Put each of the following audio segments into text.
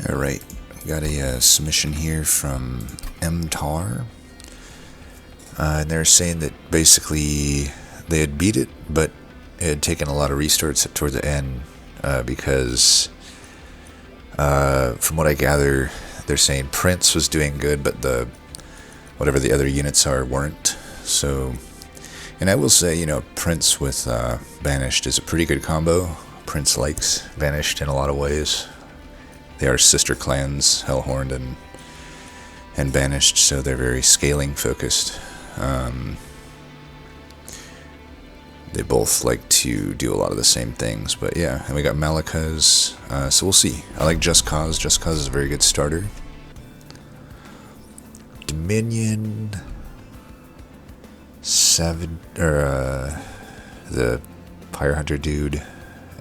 Alright, got a submission here from MTAR. And they're saying that basically they had beat it, but it had taken a lot of restarts toward the end because, from what I gather, they're saying Prince was doing good, but whatever the other units are weren't. So, and I will say, Prince with Banished is a pretty good combo. Prince likes Banished in a lot of ways. They are sister clans, Hellhorned and Banished, so they're very scaling focused. They both like to do a lot of the same things, but yeah. And we got Malika's, so we'll see. I like Just Cause. Just Cause is a very good starter. Dominion, the Pyre Hunter dude,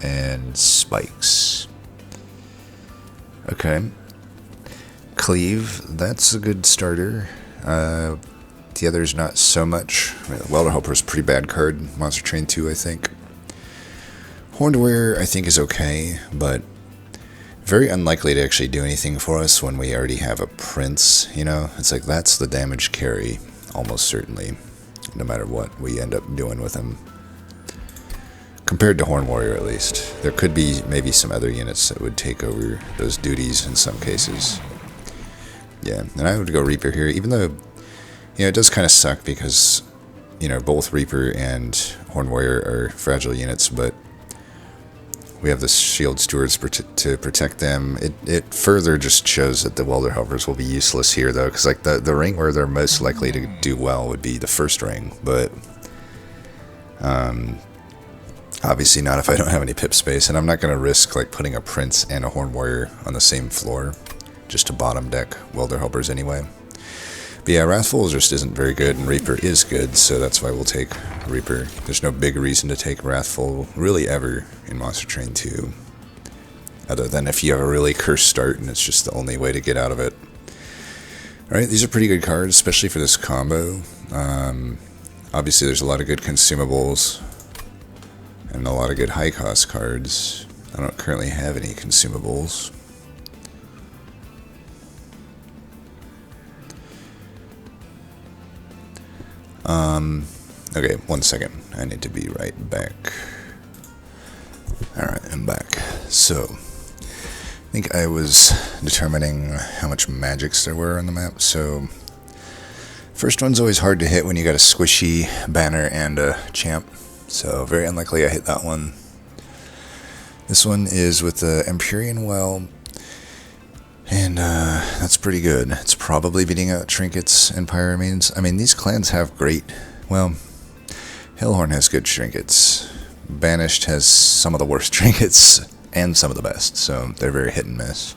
and Spikes. Okay. Cleave, that's a good starter. The other's not so much. Welder Helper's a pretty bad card. Monster Train 2, I think. Horned Warrior, I think, is okay, but very unlikely to actually do anything for us when we already have a Prince, It's like, that's the damage carry, almost certainly, no matter what we end up doing with him. Compared to Horned Warrior, at least. There could be maybe some other units that would take over those duties in some cases. Yeah, and I would go Reaper here, even though, it does kind of suck because, both Reaper and Horned Warrior are fragile units, but we have the Shield Stewards to protect them. It further just shows that the Welder Helpers will be useless here, though, because like the ring where they're most likely to do well would be the first ring, but obviously not if I don't have any pip space, and I'm not going to risk like putting a Prince and a Horned Warrior on the same floor just to bottom deck Welder Helpers anyway. But yeah, Wrathful just isn't very good, and Reaper is good, so that's why we'll take Reaper. There's no big reason to take Wrathful, really, ever in Monster Train 2. Other than if you have a really cursed start, and it's just the only way to get out of it. Alright, these are pretty good cards, especially for this combo. Obviously, there's a lot of good consumables, and a lot of good high-cost cards. I don't currently have any consumables. Okay, 1 second. I need to be right back. Alright, I'm back. So, I think I was determining how much magics there were on the map. So, first one's always hard to hit when you got a squishy banner and a champ. So, very unlikely I hit that one. This one is with the Empyrean Well. And that's pretty good. It's probably beating out Trinkets and Pyramines. I mean, these clans have great... Well, Hellhorn has good trinkets. Banished has some of the worst trinkets and some of the best, so they're very hit and miss.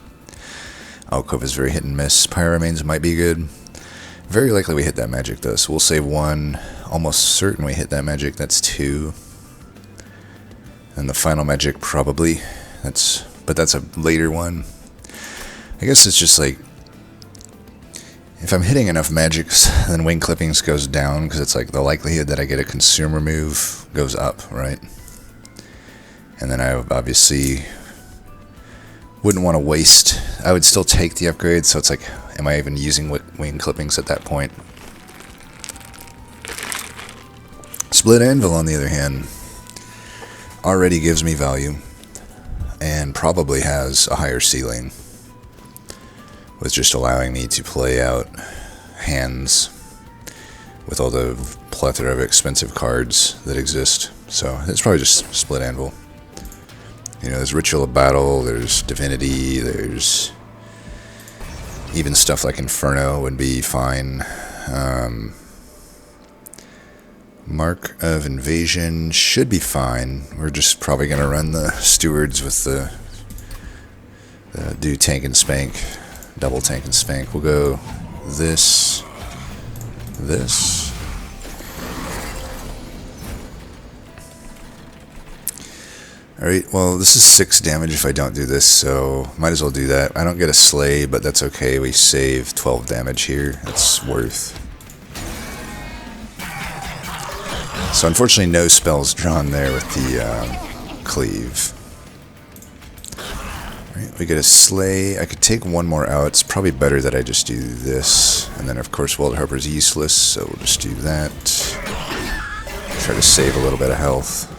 Alcove is very hit and miss. Pyramines might be good. Very likely we hit that magic, though, so we'll save 1. Almost certain we hit that magic. That's 2. And the final magic, probably. But that's a later one. I guess it's just like, if I'm hitting enough magics, then wing clippings goes down, because it's like the likelihood that I get a consumer move goes up, right? And then I obviously wouldn't want to waste, I would still take the upgrade, so it's like, am I even using wing clippings at that point? Split Anvil, on the other hand, already gives me value, and probably has a higher ceiling, with just allowing me to play out hands with all the plethora of expensive cards that exist. So it's probably just Split Anvil. There's Ritual of Battle, there's Divinity, there's even stuff like Inferno would be fine. Mark of Invasion should be fine. We're just probably going to run the Stewards with the do Tank and Spank. Double Tank and Spank. We'll go this. Alright, well, this is 6 damage if I don't do this, so might as well do that. I don't get a Slay, but that's okay. We save 12 damage here. That's worth. So unfortunately no spells drawn there with the Cleave. Right, we get a sleigh. I could take one more out. It's probably better that I just do this. And then, of course, Walter Harper's useless, so we'll just do that. Try to save a little bit of health.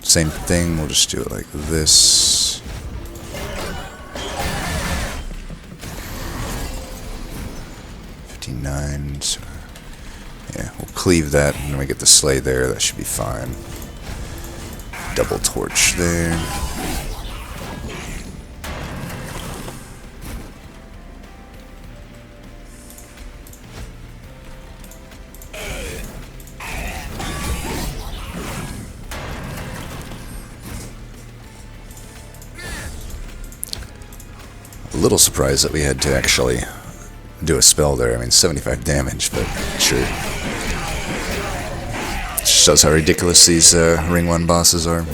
Same thing, we'll just do it like this. So yeah, we'll cleave that, and then we get the sleigh there. That should be fine. Double torch there. A little surprised that we had to actually do a spell there. I mean, 75 damage, but sure. Just shows how ridiculous these Ring 1 bosses are.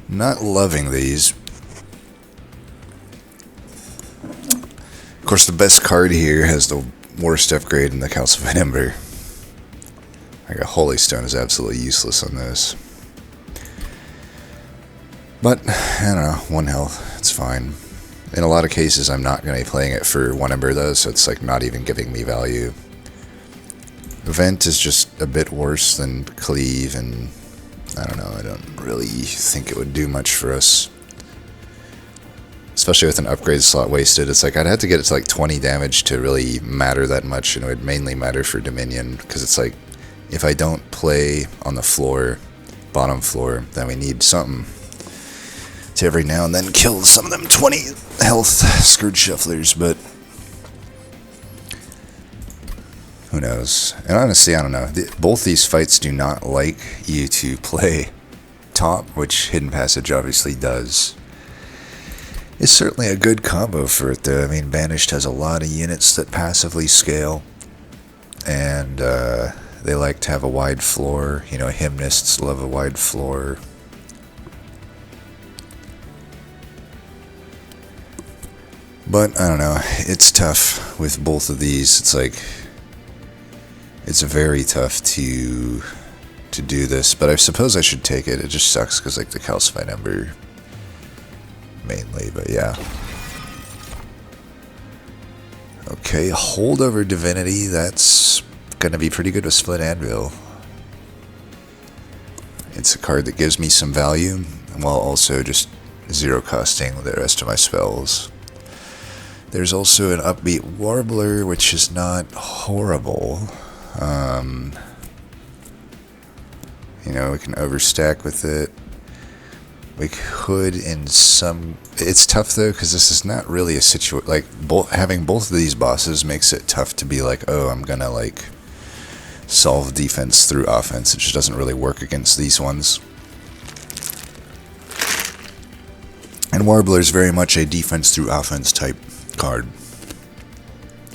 Not loving these. Of course, the best card here has the worst upgrade in the Calcified Ember. Like a Holy Stone is absolutely useless on this. But, I don't know, 1 health, it's fine. In a lot of cases, I'm not going to be playing it for 1 Ember though, so it's like not even giving me value. Vent is just a bit worse than Cleave, and I don't know, I don't really think it would do much for us. Especially with an upgrade slot wasted, it's like I'd have to get it to like 20 damage to really matter that much, and it would mainly matter for Dominion, because it's like, if I don't play on the floor, bottom floor, then we need something to every now and then kill some of them 20 health Scourge Shufflers, but who knows? And honestly, I don't know. Both these fights do not like you to play top, which Hidden Passage obviously does. It's certainly a good combo for it, though. I mean, Banished has a lot of units that passively scale, and they like to have a wide floor. You know, Hymnists love a wide floor. But, I don't know, it's tough with both of these. It's like, it's very tough to do this, but I suppose I should take it. It just sucks because, like, the Calcified Ember mainly, but yeah. Okay, Holdover Divinity, that's gonna be pretty good with Split Anvil. It's a card that gives me some value, while also just zero costing the rest of my spells. There's also an Upbeat Warbler, which is not horrible. You know, we can overstack with it. We could in some... It's tough, though, because this is not really a situation... Like, having both of these bosses makes it tough to be like, oh, I'm gonna, like, solve defense through offense. It just doesn't really work against these ones. And Warbler is very much a defense through offense type card,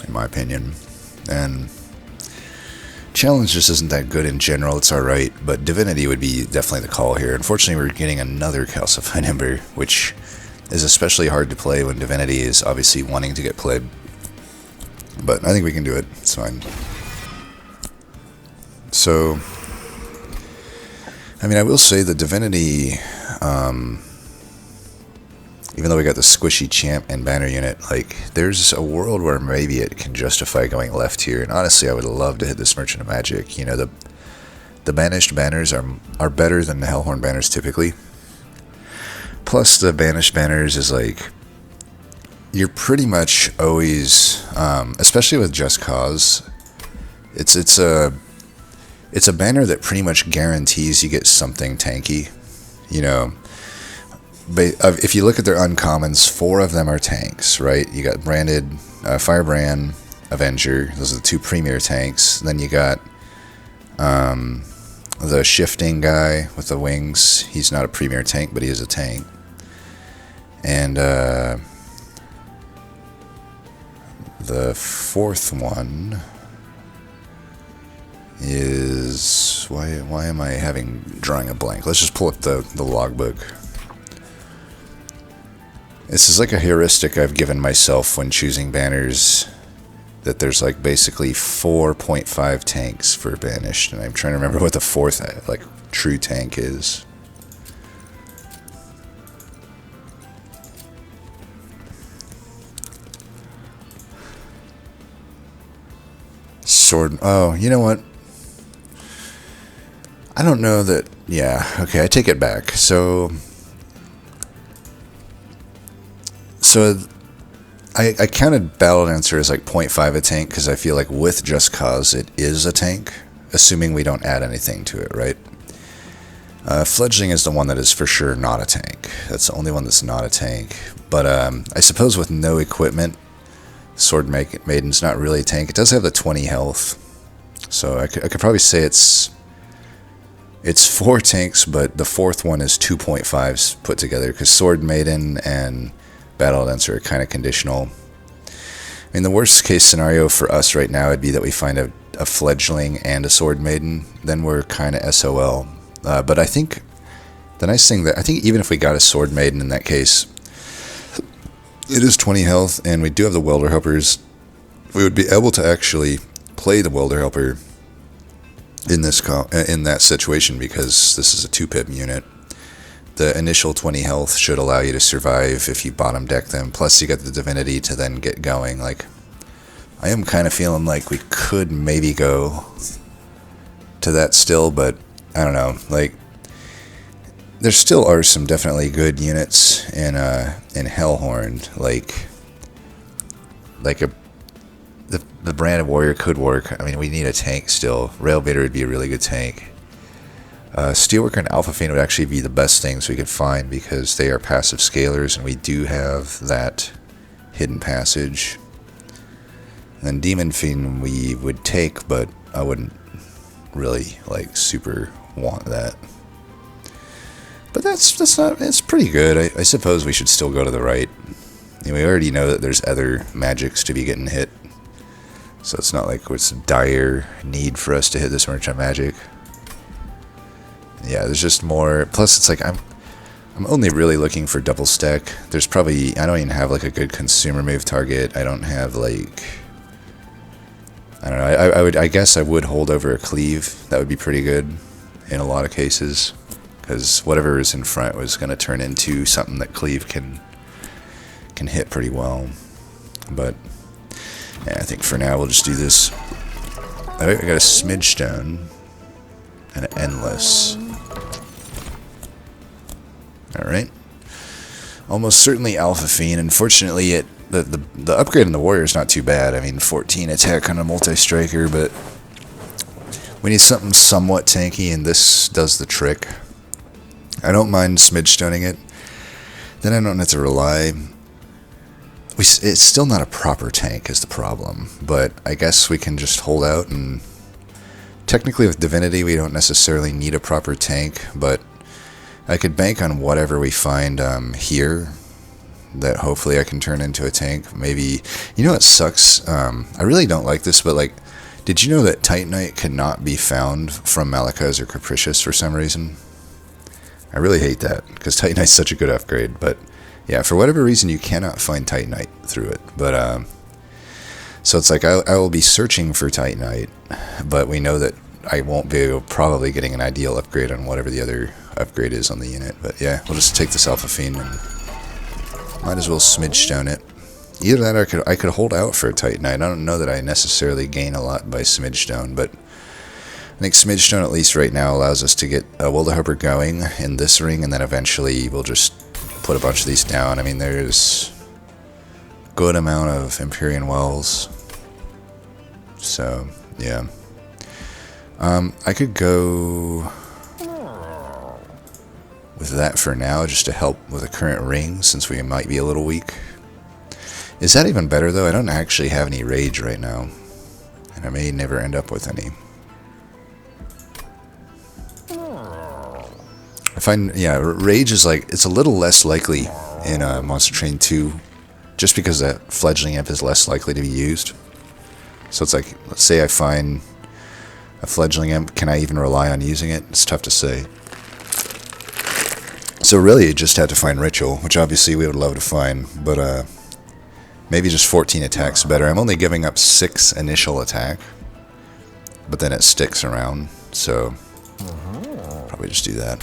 in my opinion. And Challenge just isn't that good in general. It's alright, but Divinity would be definitely the call here. Unfortunately, we're getting another Calcified Ember, which is especially hard to play when Divinity is obviously wanting to get played. But I think we can do it. It's fine. So, I mean, I will say the Divinity, even though we got the squishy champ and banner unit, like, there's a world where maybe it can justify going left here. And honestly, I would love to hit this Merchant of Magic. You know, the banished banners are better than the Hellhorn banners typically. Plus, the banished banners is like, you're pretty much always, especially with Just Cause, it's a banner that pretty much guarantees you get something tanky. You know, if you look at their uncommons, 4 of them are tanks, right? You got Branded, Firebrand, Avenger. Those are the 2 premier tanks. Then you got the Shifting guy with the wings. He's not a premier tank, but he is a tank. And the 4th one is... Why am I drawing a blank? Let's just pull up the logbook. This is like a heuristic I've given myself when choosing banners that there's like basically 4.5 tanks for banished, and I'm trying to remember what the fourth like true tank is. Sword. Oh, you know what? I don't know that. Yeah. Okay, I take it back. So I counted Battle Dancer as like 0.5 a tank because I feel like with Just Cause it is a tank, assuming we don't add anything to it, right? Fledgling is the one that is for sure not a tank. That's the only one that's not a tank. But I suppose with no equipment, Sword Maiden's not really a tank. It does have the 20 health, so I could probably say it's 4 tanks, but the fourth one is 2.5s put together because Sword Maiden and Battle Dancer are kind of conditional. I mean, the worst case scenario for us right now would be that we find a Fledgling and a Sword Maiden. Then we're kind of SOL. But I think the nice thing I think even if we got a Sword Maiden in that case, it is 20 health, and we do have the Welder Helpers. We would be able to actually play the Welder Helper in that situation because this is a 2-pip unit. The initial 20 health should allow you to survive if you bottom deck them. Plus, you get the Divinity to then get going. Like, I am kind of feeling like we could maybe go to that still, but I don't know. Like, there still are some definitely good units in Hellhorn. The Brand of Warrior could work. I mean, we need a tank still. Railbaiter would be a really good tank. Steelworker and Alpha Fiend would actually be the best things we could find because they are passive scalers, and we do have that hidden passage. And then Demon Fiend we would take, but I wouldn't really like super want that. But it's pretty good. I suppose we should still go to the right. I mean, we already know that there's other magics to be getting hit, so it's not like it's a dire need for us to hit this merchant magic. Yeah, there's just more. Plus, it's like I'm only really looking for double stack. There's probably I don't even have like a good consumer move target. I don't have like I don't know. I guess I would hold over a cleave. That would be pretty good in a lot of cases because whatever is in front was going to turn into something that cleave can hit pretty well. But yeah, I think for now we'll just do this. I got a Smidge Stone and an Endless. Alright. Almost certainly Alpha Fiend. Unfortunately, the upgrade in the Warrior is not too bad. I mean, 14 attack on a multi-striker, but we need something somewhat tanky, and this does the trick. I don't mind Smidge Stoning it. Then I don't have to rely. It's still not a proper tank is the problem, but I guess we can just hold out, and technically with Divinity we don't necessarily need a proper tank, but I could bank on whatever we find here that hopefully I can turn into a tank. Maybe, you know what sucks? I really don't like this, but like, did you know that Titanite cannot be found from Malachaz or Capricious for some reason? I really hate that, because Titanite's such a good upgrade, but yeah, for whatever reason you cannot find Titanite through it. But so it's like I will be searching for Titanite, but we know that I won't be probably getting an ideal upgrade on whatever the other upgrade is on the unit. But yeah, we'll just take this Alpha Fiend and might as well Smidge Stone it. Either that or I could hold out for a Titanite. I don't know that I necessarily gain a lot by Smidge Stone, but I think Smidge Stone at least right now allows us to get a Welder Helper going in this ring, and then eventually we'll just put a bunch of these down. I mean, there's a good amount of Empyrean Wells. So, yeah. I could go with that for now, just to help with the current ring, since we might be a little weak. Is that even better, though? I don't actually have any rage right now, and I may never end up with any. I find, yeah, rage is like, it's a little less likely in Monster Train 2, just because that Fledgling Imp is less likely to be used. So it's like, let's say I find a Fledgling Imp, can I even rely on using it? It's tough to say. So really, you just had to find Ritual, which obviously we would love to find, but Maybe just 14 attacks better. I'm only giving up 6 initial attack, but then it sticks around, so probably just do that.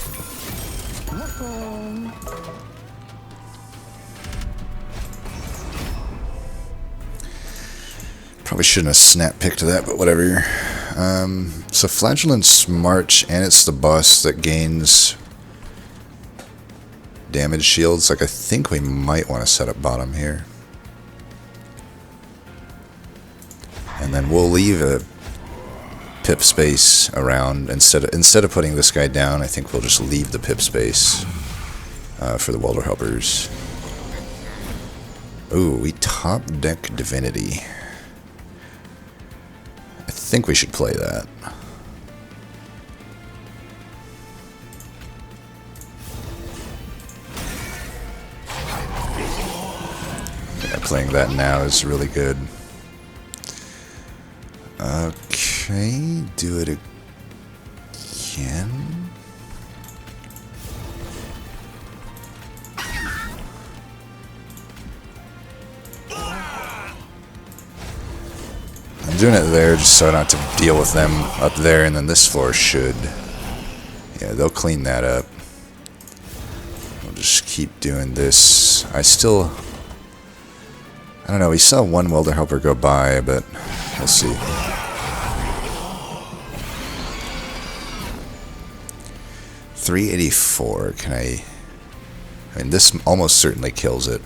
Probably shouldn't have snap picked that, but whatever. So Flagellant's March, and it's the boss that gains damage shields. Like, I think we might want to set up bottom here. And then we'll leave a pip space around. Instead of putting this guy down, I think we'll just leave the pip space for the welder helpers. Ooh, we top deck Divinity. I think we should play that. Yeah, playing that now is really good. Okay, do it again. I'm doing it there just so I don't have to deal with them up there, and then this floor should. Yeah, they'll clean that up. We'll just keep doing this. I don't know, we saw one welder helper go by, but we'll see. $384, can I mean, this almost certainly kills it.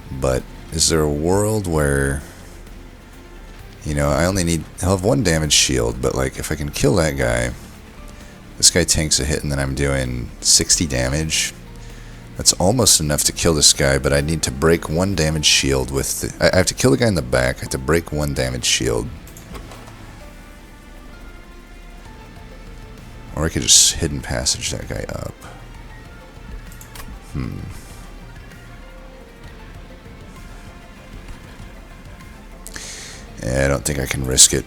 But is there a world where, you know, I only need, I'll have 1 damage shield, but like if I can kill that guy, this guy tanks a hit and then I'm doing 60 damage. That's almost enough to kill this guy, but I need to break 1 damage shield with the, I have to kill the guy in the back, I have to break 1 damage shield. Or I could just hidden passage that guy up. Yeah, I don't think I can risk it.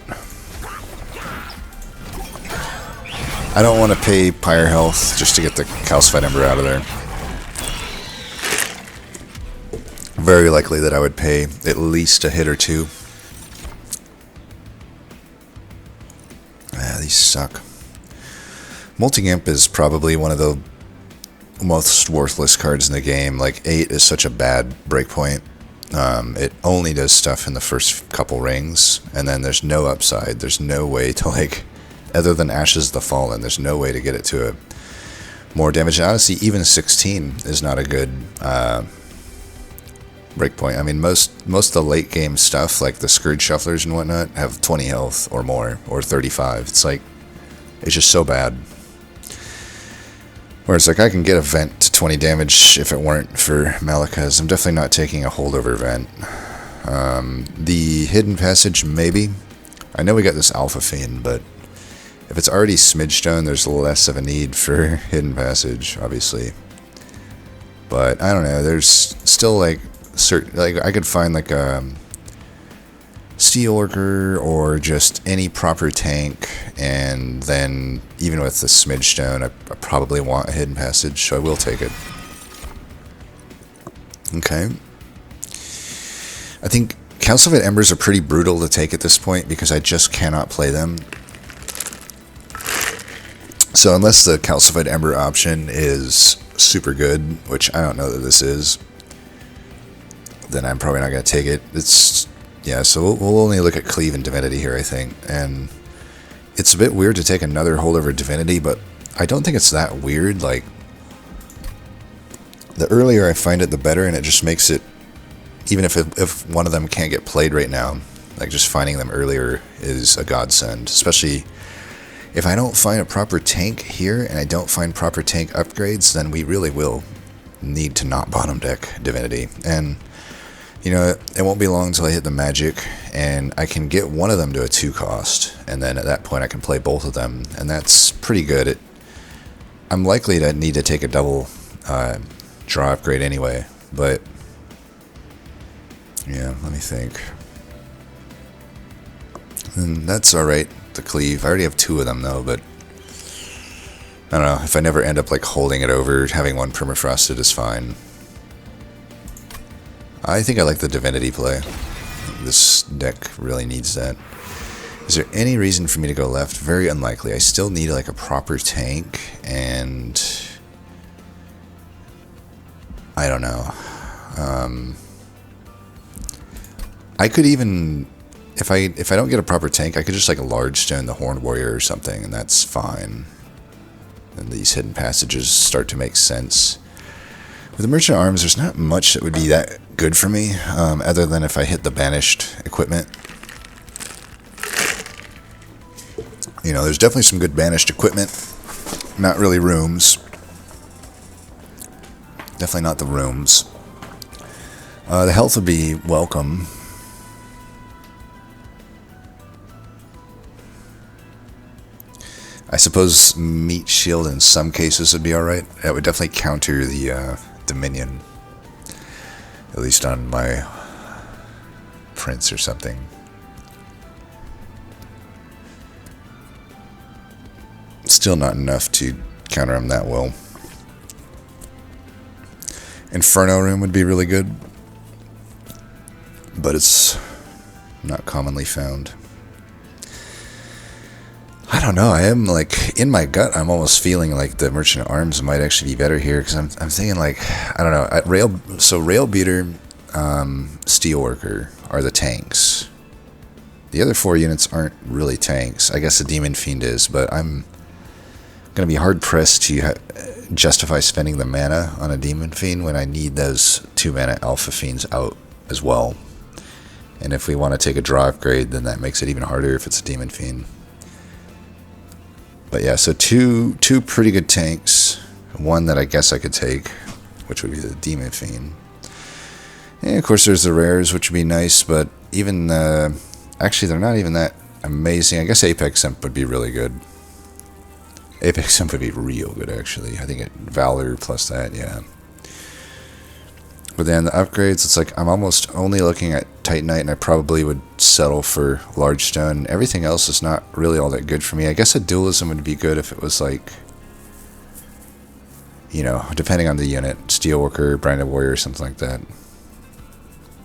I don't want to pay Pyre Health just to get the Calcified Ember out of there. Very likely that I would pay at least a hit or 2. Ah, these suck. Multi-Imp is probably one of the most worthless cards in the game. Like, 8 is such a bad breakpoint. It only does stuff in the first couple rings, and then there's no upside. There's no way to, like, other than Ashes of the Fallen, there's no way to get it to a more damage. And honestly, even 16 is not a good breakpoint. I mean, most of the late game stuff, like the Scourge Shufflers and whatnot, have 20 health or more, or 35. It's like, it's just so bad. Whereas, like, I can get a vent to 20 damage if it weren't for Malekaz. I'm definitely not taking a holdover vent. The hidden passage, maybe. I know we got this Alpha Fiend, but if it's already Smidgestone, there's less of a need for hidden passage, obviously. But I don't know. There's still like certain, like I could find like a Steel Worker or just any proper tank, and then even with the Smidgestone, I probably want a hidden passage, so I will take it. Okay. I think Calcified Embers are pretty brutal to take at this point because I just cannot play them. So unless the Calcified Ember option is super good, which I don't know that this is, then I'm probably not going to take it. It's, yeah, so we'll only look at Cleave and Divinity here, I think. And it's a bit weird to take another holdover Divinity, but I don't think it's that weird. Like, the earlier I find it, the better, and it just makes it, even if one of them can't get played right now, like just finding them earlier is a godsend. Especially if I don't find a proper tank here and I don't find proper tank upgrades, then we really will need to not bottom deck Divinity. And, you know, it won't be long until I hit the magic and I can get one of them to a 2 cost. And then at that point I can play both of them. And that's pretty good. I'm likely to need to take a double draw upgrade anyway. But, yeah, let me think. And that's alright. The Cleave. I already have 2 of them though, but I don't know, if I never end up like holding it over, having one permafrosted is fine. I think I like the Divinity play. This deck really needs that. Is there any reason for me to go left? Very unlikely. I still need like a proper tank, and I don't know. I could even, if I don't get a proper tank, I could just like a large stone the Horned Warrior or something, and that's fine. And these hidden passages start to make sense. With the Merchant of Arms, there's not much that would be that good for me, other than if I hit the banished equipment. You know, there's definitely some good banished equipment. Not really rooms. Definitely not the rooms. The health would be welcome. I suppose Meat Shield in some cases would be alright. That would definitely counter the Dominion. At least on my Prince or something. Still not enough to counter him that well. Inferno Room would be really good. But it's not commonly found. I don't know. I am like, in my gut, I'm almost feeling like the Merchant of Arms might actually be better here, because I'm thinking like, I don't know. Rail Beater, Steelworker are the tanks. The other 4 units aren't really tanks. I guess the Demon Fiend is, but I'm going to be hard pressed to justify spending the mana on a Demon Fiend when I need those 2 mana Alpha Fiends out as well. And if we want to take a draw upgrade, then that makes it even harder if it's a Demon Fiend. But yeah, so two pretty good tanks. One that I guess I could take, which would be the Demon Fiend. And of course there's the rares, which would be nice, but even, actually they're not even that amazing. I guess Apex Imp would be really good. Apex Imp would be real good, actually. I think Valor plus that, yeah. But then the upgrades, it's like I'm almost only looking at Titanite, and I probably would settle for Large Stone. Everything else is not really all that good for me. I guess a Dualism would be good if it was like, you know, depending on the unit, Steelworker, Branded Warrior, something like that.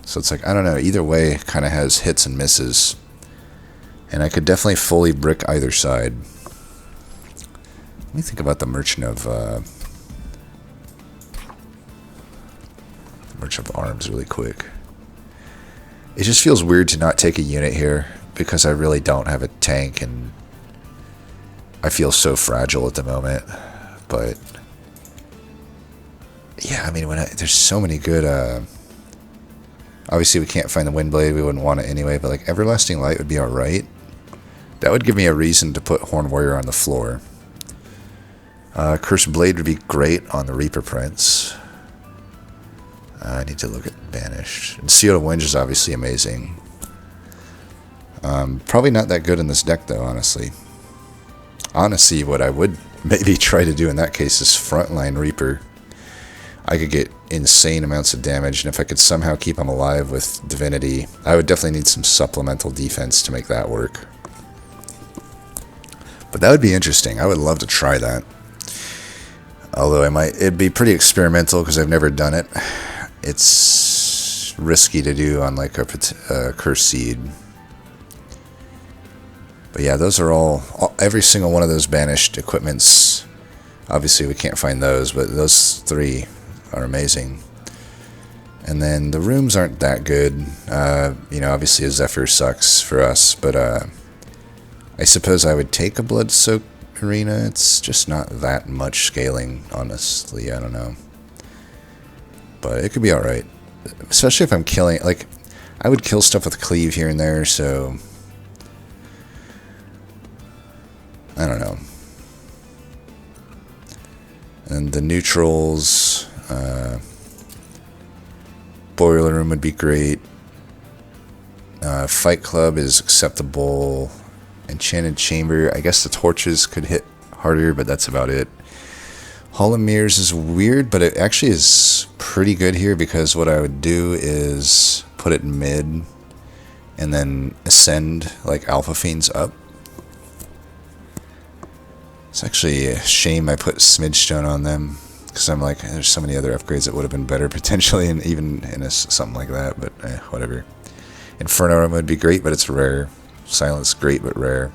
So it's like, I don't know, either way it kind of has hits and misses. And I could definitely fully brick either side. Let me think about the Merchant of Arms really quick. It just feels weird to not take a unit here, because I really don't have a tank, and I feel so fragile at the moment. But yeah, I mean, there's so many good. Obviously, we can't find the Windblade. We wouldn't want it anyway. But like Everlasting Light would be all right. That would give me a reason to put Horned Warrior on the floor. Cursed Blade would be great on the Reaper Prince. I need to look at Banished. And Seal of Winds is obviously amazing. Probably not that good in this deck, though, honestly. Honestly, what I would maybe try to do in that case is Frontline Reaper. I could get insane amounts of damage, and if I could somehow keep him alive with Divinity, I would definitely need some supplemental defense to make that work. But that would be interesting. I would love to try that. Although it'd be pretty experimental because I've never done it. It's risky to do on like a Cursed Seed. But yeah, those are every single one of those banished equipments. Obviously we can't find those, but those 3 are amazing. And then the rooms aren't that good. You know, obviously a Zephyr sucks for us, but I suppose I would take a Blood-Soaked Arena. It's just not that much scaling, honestly. I don't know. But it could be alright. Especially if I'm killing, like, I would kill stuff with Cleave here and there, so I don't know. And the neutrals, Boiler Room would be great. Fight Club is acceptable. Enchanted Chamber, I guess the torches could hit harder, but that's about it. Hall of Mirrors is weird, but it actually is pretty good here, because what I would do is put it mid and then ascend like Alpha Fiends up. It's actually a shame I put Smidge Stone on them, because I'm like, there's so many other upgrades that would have been better potentially, and even in something like that. But whatever. Inferno armor would be great, but it's rare. Silence great, but rare.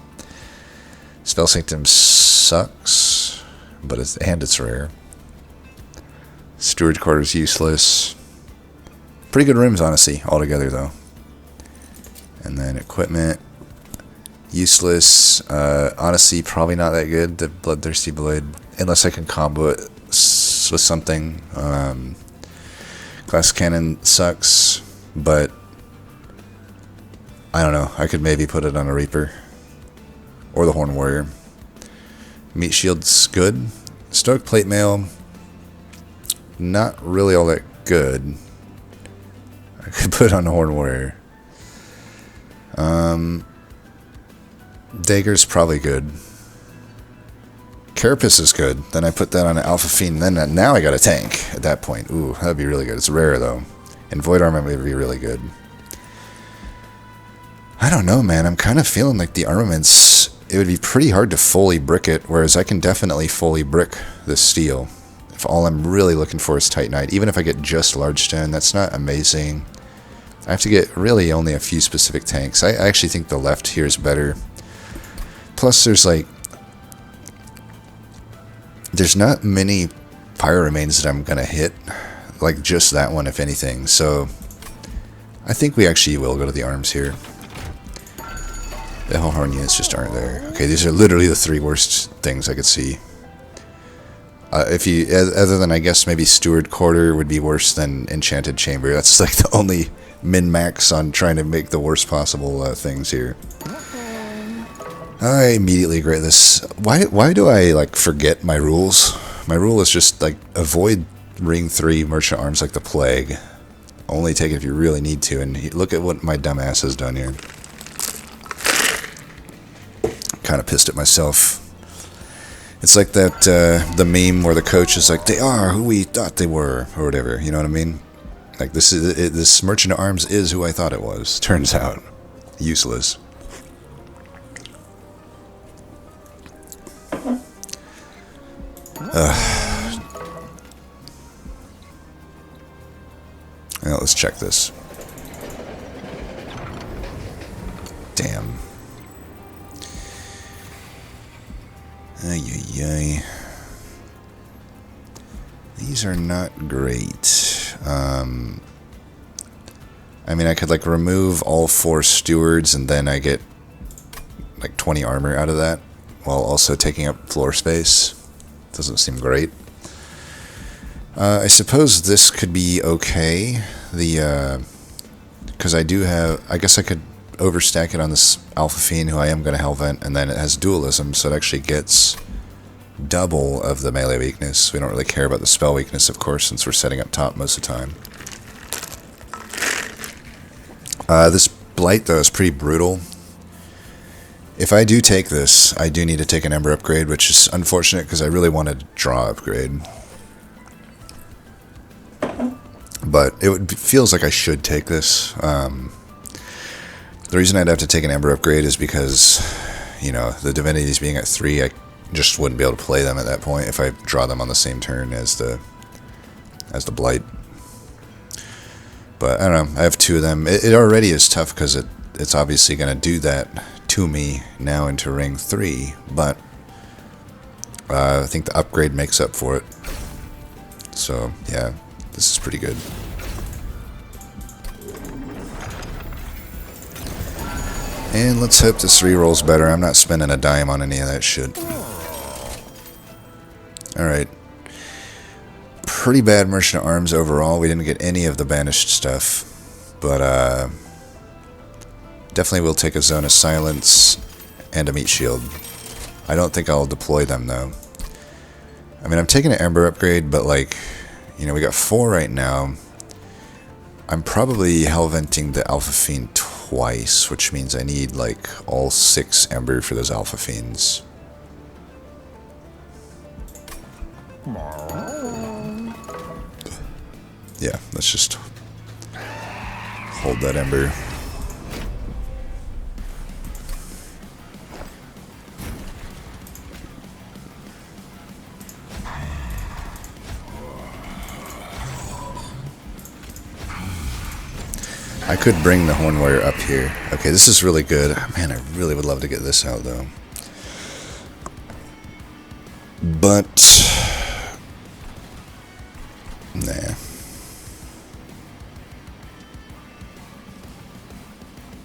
Spell Sanctum sucks, but it's rare. Steward Quarters useless. Pretty good rooms, honestly, altogether though. And then equipment. Useless. Honestly, probably not that good. The Bloodthirsty Blade, unless I can combo it with something. Glass Cannon sucks, but I don't know. I could maybe put it on a Reaper or the Horn Warrior. Meat Shield's good. Stoic Plate Mail, not really all that good. I could put on a Horn Warrior. Dagger's probably good. Carapace is good. Then I put that on an Alpha Fiend. Then now I got a tank at that point. Ooh, that'd be really good. It's rare though. And Void Armor would be really good. I don't know, man. I'm kind of feeling like the armaments, it would be pretty hard to fully brick it, whereas I can definitely fully brick this steel. If all I'm really looking for is Titanite. Even if I get just Large Stone, that's not amazing. I have to get really only a few specific tanks. I actually think the left here is better. Plus, there's not many Pyro Remains that I'm going to hit. Like, just that one, if anything. So, I think we actually will go to the arms here. The Hellhorn units just aren't there. Okay, these are literally the 3 worst things I could see. Other than, I guess, maybe Steward Quarter would be worse than Enchanted Chamber. That's like the only min-max on trying to make the worst possible things here. I immediately regret this. Why do I, like, forget my rules? My rule is just, like, avoid Ring 3 Merchant Arms like the plague. Only take it if you really need to, and look at what my dumbass has done here. Kind of pissed at myself. It's like that, the meme where the coach is like, they are who we thought they were, or whatever, you know what I mean? Like, this Merchant of Arms is who I thought it was. Turns out, useless. Well, let's check this. Damn. Ay, ay, ay. These are not great. I mean, I could, like, remove all 4 stewards, and then I get, like, 20 armor out of that, while also taking up floor space. Doesn't seem great. I suppose this could be okay. Because I do have, I guess I could overstack it on this Alpha Fiend, who I am going to Hellvent, and then it has dualism, so it actually gets double of the melee weakness. We don't really care about the spell weakness, of course, since we're setting up top most of the time. This Blight, though, is pretty brutal. If I do take this, I do need to take an Ember upgrade, which is unfortunate because I really wanted a Draw upgrade. But it feels like I should take this. The reason I'd have to take an Ember upgrade is because, you know, the divinities being at 3, I just wouldn't be able to play them at that point if I draw them on the same turn as the Blight. But I don't know, I have 2 of them. It already is tough because it's obviously going to do that to me now into Ring 3, but I think the upgrade makes up for it. So, yeah, this is pretty good. And let's hope this rerolls better. I'm not spending a dime on any of that shit. Alright. Pretty bad Merchant of Arms overall. We didn't get any of the banished stuff. But, definitely will take a Zone of Silence and a Meat Shield. I don't think I'll deploy them, though. I mean, I'm taking an Ember upgrade, but, like, you know, we got 4 right now. I'm probably Hellventing the Alpha Fiend twice, which means I need, like, all 6 Ember for those Alpha Fiends. Yeah, let's just hold that Ember. I could bring the Hornwire up here. Okay, this is really good. Man, I really would love to get this out, though. But... nah.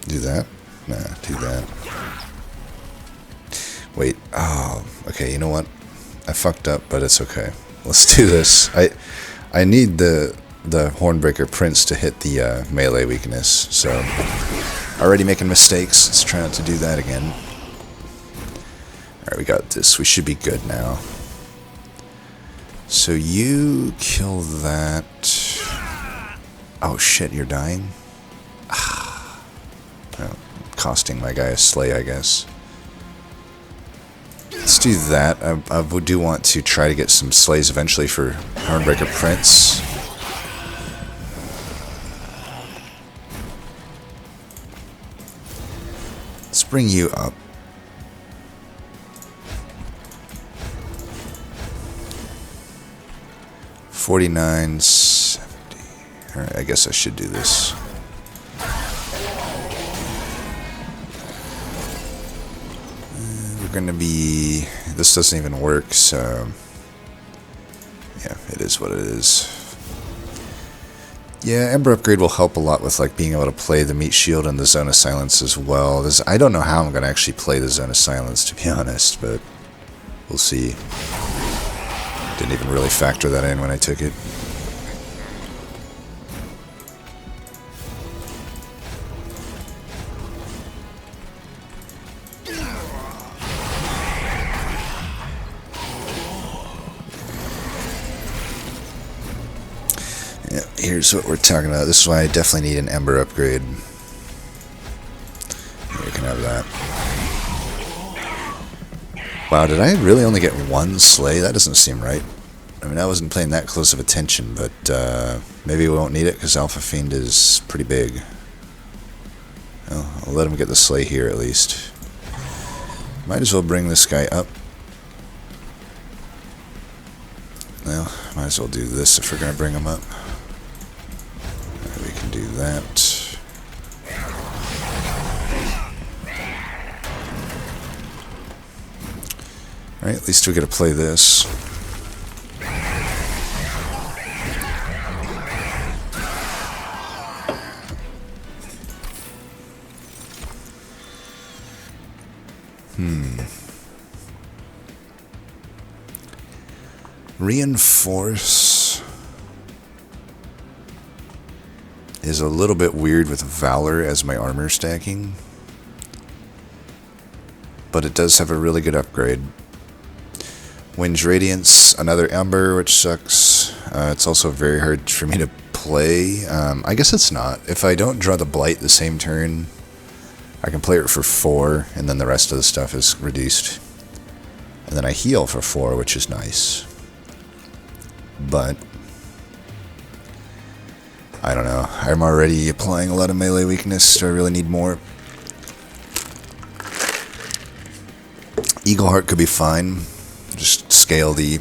Do that? Nah, do that. Wait, oh, okay, you know what? I fucked up, but it's okay. Let's do this. I need the Hornbreaker Prince to hit the melee weakness, so... already making mistakes. Let's try not to do that again. Alright, we got this. We should be good now. So you kill that... oh shit, you're dying? Well, costing my guy a slay, I guess. Let's do that. I do want to try to get some slays eventually for Hornbreaker Prince. Let's bring you up. $49.70. Alright, I guess I should do this. We're gonna be... this doesn't even work, so... yeah, it is what it is. Yeah, Ember Upgrade will help a lot with like being able to play the Meat Shield and the Zone of Silence as well. I don't know how I'm gonna actually play the Zone of Silence, to be honest, but we'll see. Didn't even really factor that in when I took it. Yeah, here's what we're talking about. This is why I definitely need an Ember Upgrade. You can have that. Wow, did I really only get one slay? That doesn't seem right. I mean, I wasn't paying that close of attention, but maybe we won't need it because Alpha Fiend is pretty big. Well, I'll let him get the slay here at least. Might as well bring this guy up. Well, might as well do this if we're going to bring him up. We can do that. Alright, at least we get to play this. Reinforce is a little bit weird with Valor as my armor stacking, but it does have a really good upgrade. Wind's Radiance, another Ember, which sucks. It's also very hard for me to play. I guess it's not. If I don't draw the Blight the same turn, I can play it for 4, and then the rest of the stuff is reduced. And then I heal for 4, which is nice. But I don't know. I'm already applying a lot of melee weakness. Do I really need more? Eagle Heart could be fine. Just scale the...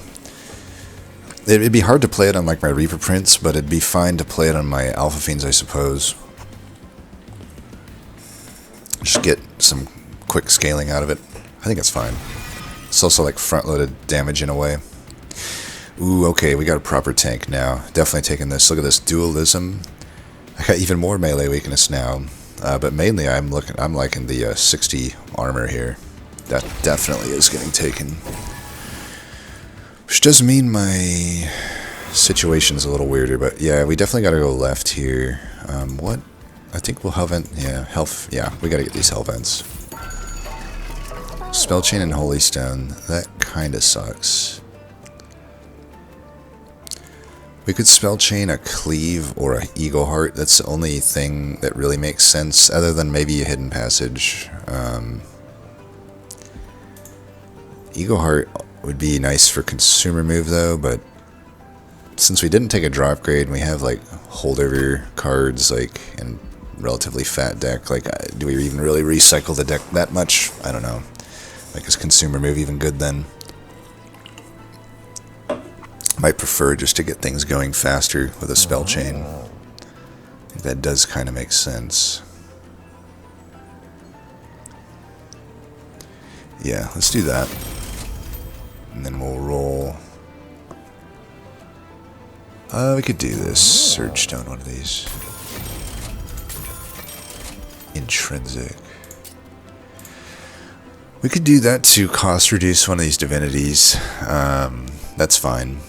it'd be hard to play it on like my Reaper Prince, but it'd be fine to play it on my Alpha Fiends, I suppose. Just get some quick scaling out of it. I think it's fine. It's also like front-loaded damage in a way. Ooh, okay, we got a proper tank now. Definitely taking this. Look at this dualism. I got even more melee weakness now, but mainly I'm liking the 60 armor here. That definitely is getting taken. Which does mean my situation's a little weirder, but yeah, we definitely gotta go left here. What? I think we'll Hellvent. Yeah, health. Yeah, we gotta get these Hellvents. Spellchain and Holy Stone. That kinda sucks. We could Spellchain a Cleave or a Eagle Heart. That's the only thing that really makes sense, other than maybe a Hidden Passage. Eagle Heart would be nice for consumer move though, but since we didn't take a draw upgrade and we have like holdover cards like and relatively fat deck, like do we even really recycle the deck that much? I don't know. Like, is consumer move even good then? Might prefer just to get things going faster with a spell chain. That does kind of make sense. Yeah, let's do that. And then we'll roll. We could do this. Surge down one of these. Intrinsic. We could do that to cost reduce one of these divinities. That's fine.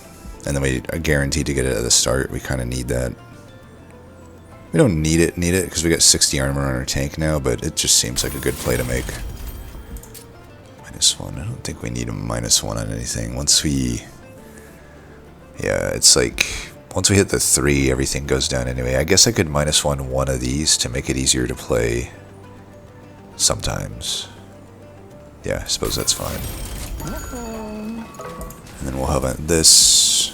And then we are guaranteed to get it at the start. We kind of need that. We don't need it, because we got 60 armor on our tank now, but it just seems like a good play to make. -1. I don't think we need a -1 on anything. Once we... Yeah, it's like... Once we hit the 3, everything goes down anyway. I guess I could -1 one of these to make it easier to play sometimes. Yeah, I suppose that's fine. And then we'll have this.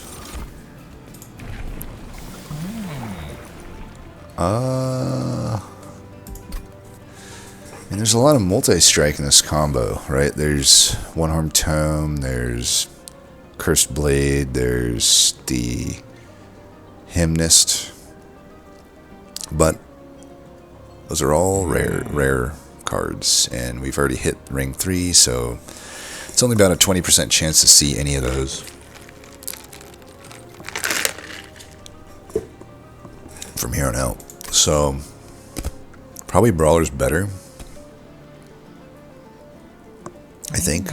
And there's a lot of multi-strike in this combo, right? There's One-Armed Tome, there's Cursed Blade, there's the Hymnist. But those are all rare cards, and we've already hit ring 3, so it's only about a 20% chance to see any of those from here on out. So probably Brawler's better, I think.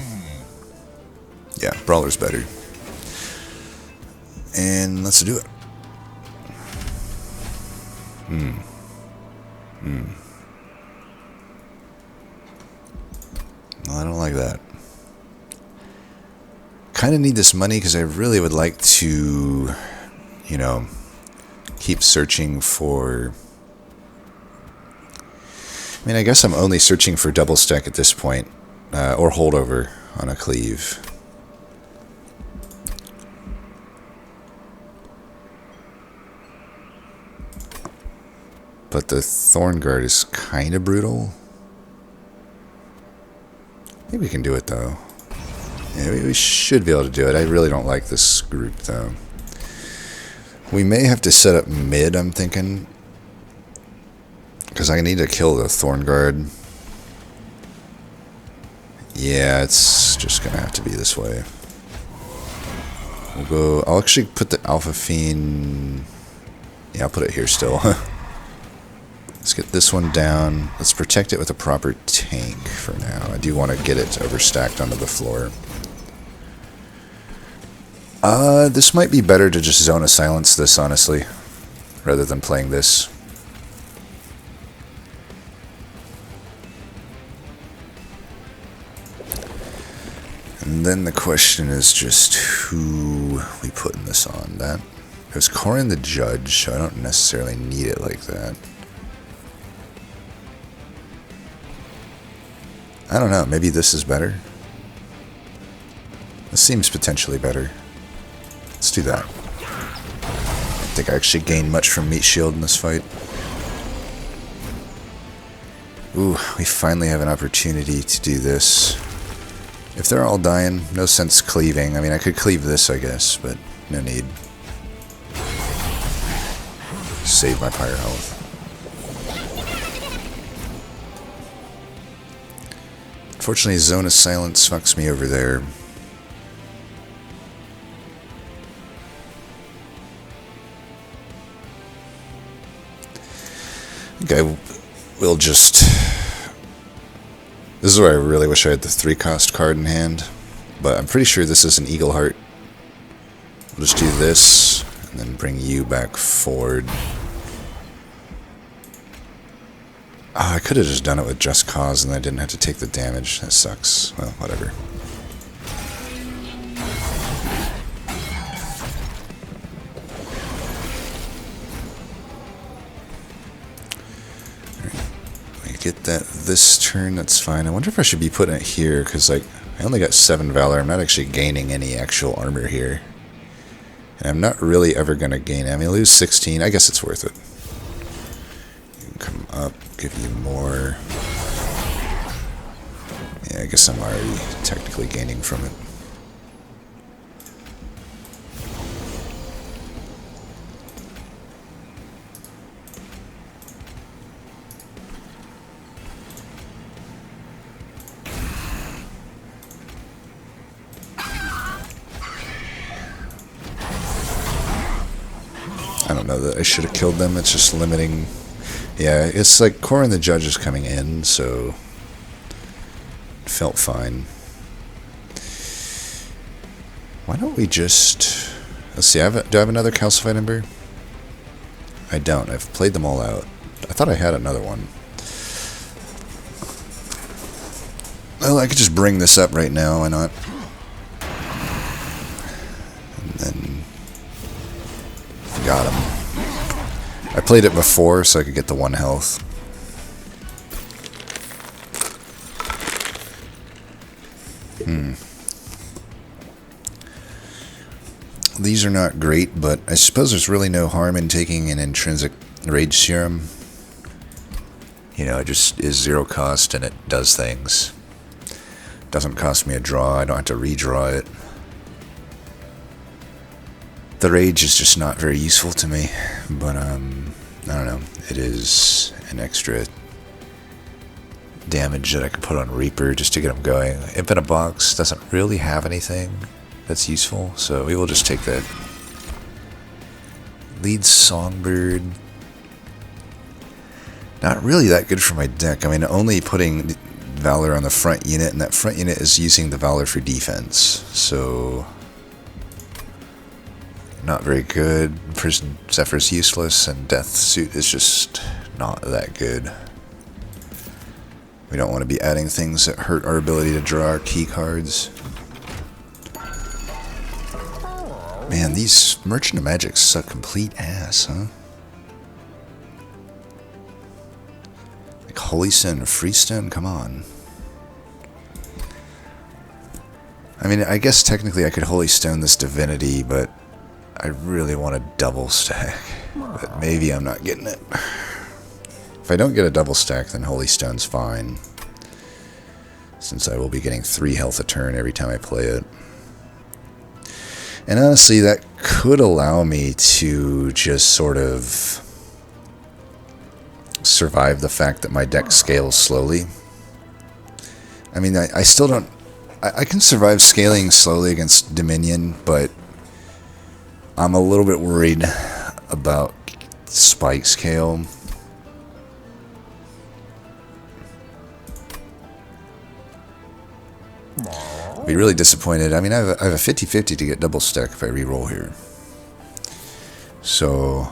Yeah, Brawler's better. And let's do it. Well, I don't like that. Kind of need this money because I really would like to, you know, keep searching for... I mean, I guess I'm only searching for double stack at this point, or holdover on a cleave. But the Thorn Guard is kind of brutal. Maybe we can do it, though. Yeah, we should be able to do it. I really don't like this group, though. We may have to set up mid, I'm thinking. Because I need to kill the Thorn Guard. Yeah, it's just going to have to be this way. We'll go... I'll actually put the Alpha Fiend... Yeah, I'll put it here still. Let's get this one down. Let's protect it with a proper tank for now. I do want to get it overstacked onto the floor. This might be better to just Zone of Silence this, honestly, rather than playing this. And then the question is just who we putting this on. That there's Corin the Judge, so I don't necessarily need it like that. I don't know, maybe this is better. This seems potentially better. Let's do that. I don't think I actually gained much from Meat Shield in this fight. Ooh, we finally have an opportunity to do this. If they're all dying, no sense cleaving. I mean, I could cleave this, I guess, but no need. Save my pyre health. Unfortunately, Zone of Silence fucks me over there. I think I will just... This is where I really wish I had the 3-cost card in hand. But I'm pretty sure this is an Eagle Heart. We'll just do this, and then bring you back forward. Oh, I could have just done it with Just Cause and I didn't have to take the damage. That sucks. Well, whatever. Alright. We get that this turn, that's fine. I wonder if I should be putting it here, because like, I only got 7 Valor. I'm not actually gaining any actual armor here. And I'm not really ever going to gain it. I mean, I lose 16. I guess it's worth it. Come up, give you more. Yeah, I guess I'm already technically gaining from it. I don't know that I should have killed them. It's just limiting. Yeah, it's like Core and the Judge is coming in, so it felt fine. Why don't we just... Let's see, do I have another Calcified Ember? I don't. I've played them all out. I thought I had another one. Well, I could just bring this up right now, why not? And then... Got him. I played it before so I could get the 1 health. These are not great, but I suppose there's really no harm in taking an intrinsic rage serum. You know, it just is 0 cost and it does things. Doesn't cost me a draw, I don't have to redraw it. The rage is just not very useful to me, but I don't know, it is an extra damage that I can put on Reaper just to get him going. Imp in a Box doesn't really have anything that's useful, so we will just take that. Lead Songbird, not really that good for my deck. I mean, only putting Valor on the front unit, and that front unit is using the Valor for defense, so not very good. Prison Zephyr's useless, and Death Suit is just not that good. We don't want to be adding things that hurt our ability to draw our key cards. Man, these Merchant of Magic suck complete ass, huh? Like Holy Stone and Freestone? Come on. I mean, I guess technically I could Holy Stone this Divinity, but I really want a double stack. But maybe I'm not getting it. If I don't get a double stack, then Holy Stone's fine, since I will be getting 3 health a turn every time I play it. And honestly, that could allow me to just sort of survive the fact that my deck scales slowly. I mean, I still don't... I can survive scaling slowly against Dominion, but I'm a little bit worried about spike scale. Be really disappointed. I mean, I have a 50-50 to get double stack if I re-roll here. So...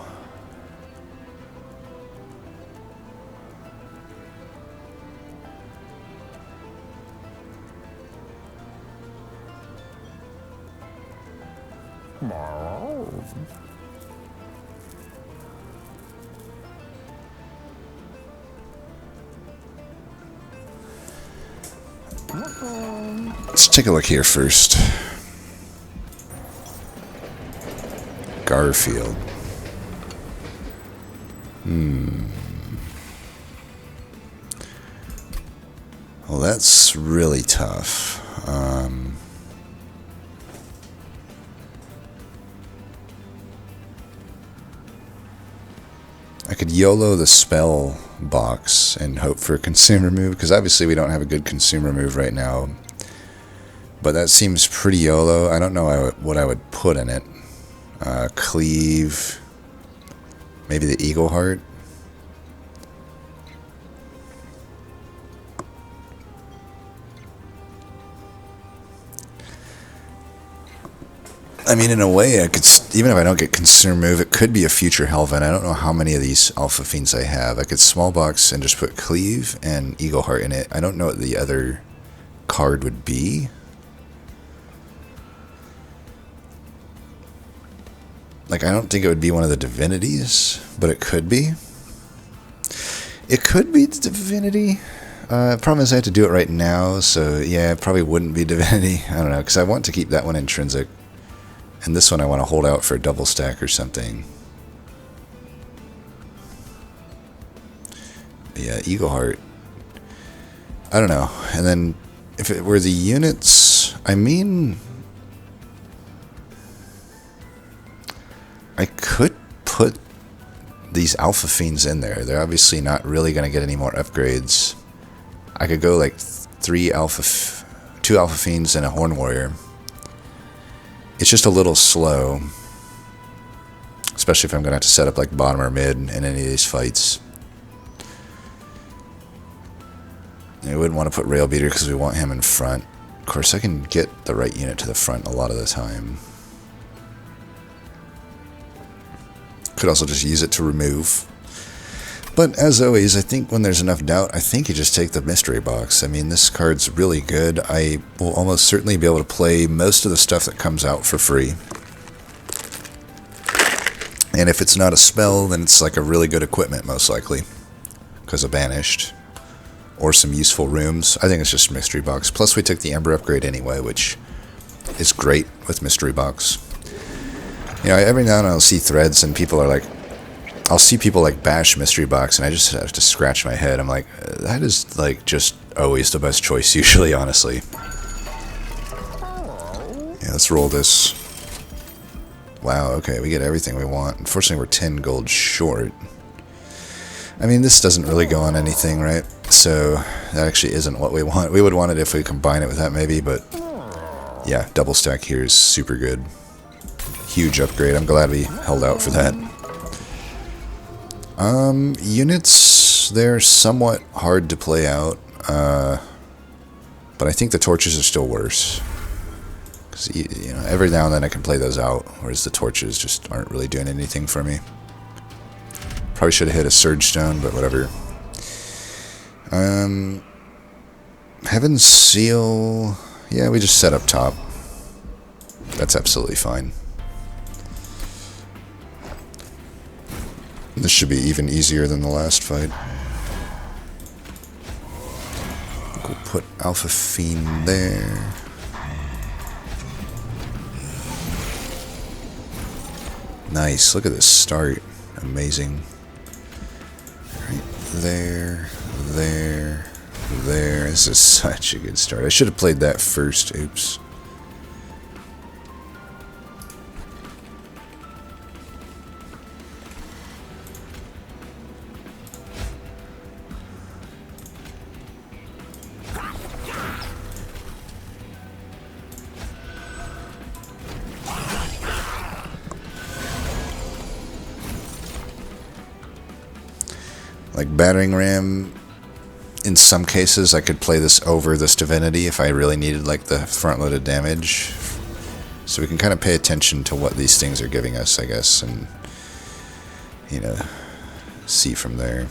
Let's take a look here first. Garfield. Well, that's really tough. I could YOLO the spell box and hope for a consumer move, because obviously we don't have a good consumer move right now. But that seems pretty YOLO. I don't know what I would put in it. Cleave. Maybe the Eagle Heart. I mean, in a way, I could, even if I don't get Consumer Move, it could be a future Helven. I don't know how many of these Alpha Fiends I have. I could small box and just put Cleave and Eagle Heart in it. I don't know what the other card would be. Like, I don't think it would be one of the divinities, but it could be. It could be the divinity. Problem is I have to do it right now, so yeah, it probably wouldn't be divinity. I don't know, because I want to keep that one intrinsic. And this one I want to hold out for a double stack or something. But yeah, Eagle Heart. I don't know. And then if it were the units, I mean, I could put these Alpha Fiends in there. They're obviously not really going to get any more upgrades. I could go like 2 Alpha Fiends and a Horn Warrior. It's just a little slow. especially if I'm going to have to set up like bottom or mid in any of these fights. And we wouldn't want to put Rail Beater because we want him in front. Of course, I can get the right unit to the front a lot of the time. Could also just use it to remove. But as always, I think when there's enough doubt, I think you just take the mystery box. I mean, this card's really good. I will almost certainly be able to play most of the stuff that comes out for free. And if it's not a spell, then it's like a really good equipment, most likely. Because of Banished. Or some useful rooms. I think it's just mystery box. Plus we took the Ember upgrade anyway, which is great with mystery box. You know, every now and then I'll see threads and people are like, I'll see people like bash mystery box, and I just have to scratch my head. I'm like, that is like just always the best choice, usually, honestly. Yeah, let's roll this. Wow, okay, we get everything we want. Unfortunately, we're 10 gold short. I mean, this doesn't really go on anything, right? So that actually isn't what we want. We would want it if we combine it with that, maybe, but yeah, double stack here is super good. Huge upgrade. I'm glad we held out for that. Units, they're somewhat hard to play out, but I think the torches are still worse. Because, you know, every now and then I can play those out, whereas the torches just aren't really doing anything for me. Probably should have hit a Surge Stone, but whatever. Heaven's Seal, yeah, we just set up top. That's absolutely fine. This should be even easier than the last fight. We'll put Alpha Fiend there. Nice, look at this start. Amazing. Right there, there, there. This is such a good start. I should have played that first. Oops. Like Battering Ram, in some cases I could play this over this Divinity if I really needed like the front-loaded damage. So we can kind of pay attention to what these things are giving us, I guess, and, you know, see from there.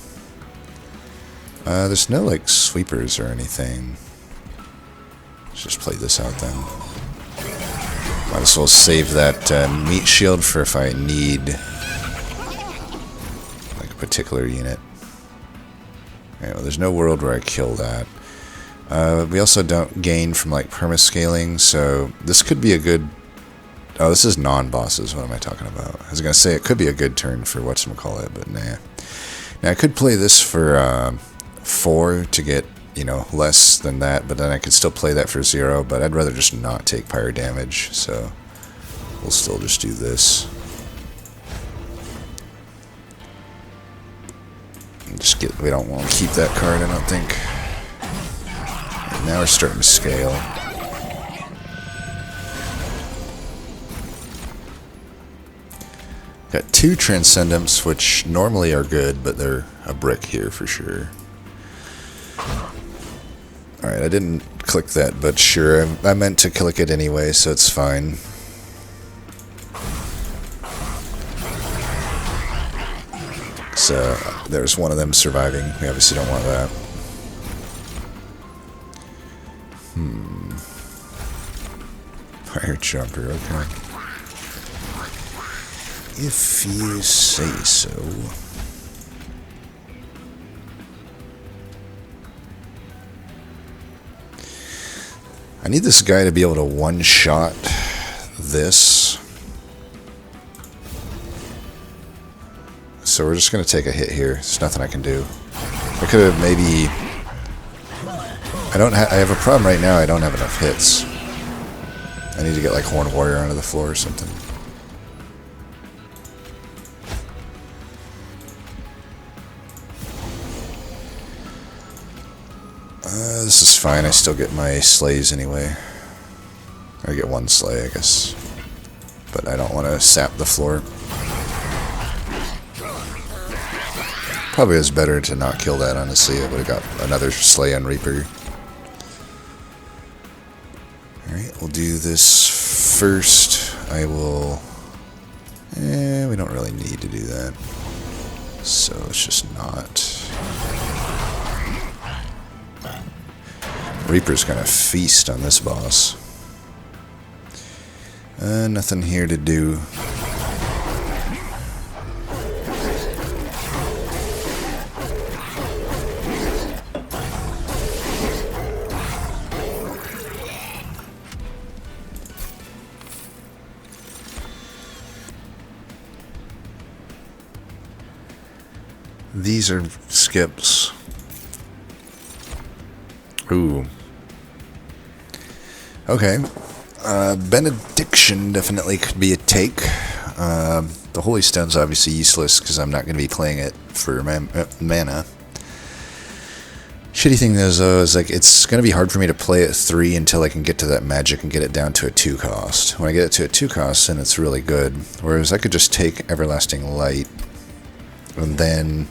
There's no like sweepers or anything. Let's just play this out then. Might as well save that meat shield for if I need like a particular unit. Okay, well, there's no world where I kill that. We also don't gain from like permascaling, so this could be a good... Oh, this is non-bosses. What am I talking about? I was going to say it could be a good turn for whatchamacallit, but nah. Now, I could play this for 4 to get, you know, less than that, but then I could still play that for 0, but I'd rather just not take pyre damage, so we'll still just do this. Just get, we don't want to keep that card, I don't think. And now we're starting to scale. Got 2 Transcendents, which normally are good, but they're a brick here for sure. Alright, I didn't click that, but sure, I meant to click it anyway, so it's fine. So, there's one of them surviving. We obviously don't want that. Fire jumper, okay. If you say so. I need this guy to be able to one-shot this. So we're just going to take a hit here. There's nothing I can do. I could have maybe... I have a problem right now. I don't have enough hits. I need to get like Horn Warrior onto the floor or something. This is fine. I still get my slays anyway. I get 1 slay, I guess. But I don't want to sap the floor. Probably was better to not kill that, honestly. I would have got another Slay on Reaper. Alright, we'll do this first. I will... we don't really need to do that. So let's just not. Reaper's gonna feast on this boss. Nothing here to do. These are skips. Ooh. Okay. Benediction definitely could be a take. The Holy Stone's obviously useless because I'm not going to be playing it for mana. Shitty thing is, though, is like it's going to be hard for me to play at 3 until I can get to that magic and get it down to a 2 cost. When I get it to a 2 cost, then it's really good. Whereas I could just take Everlasting Light and then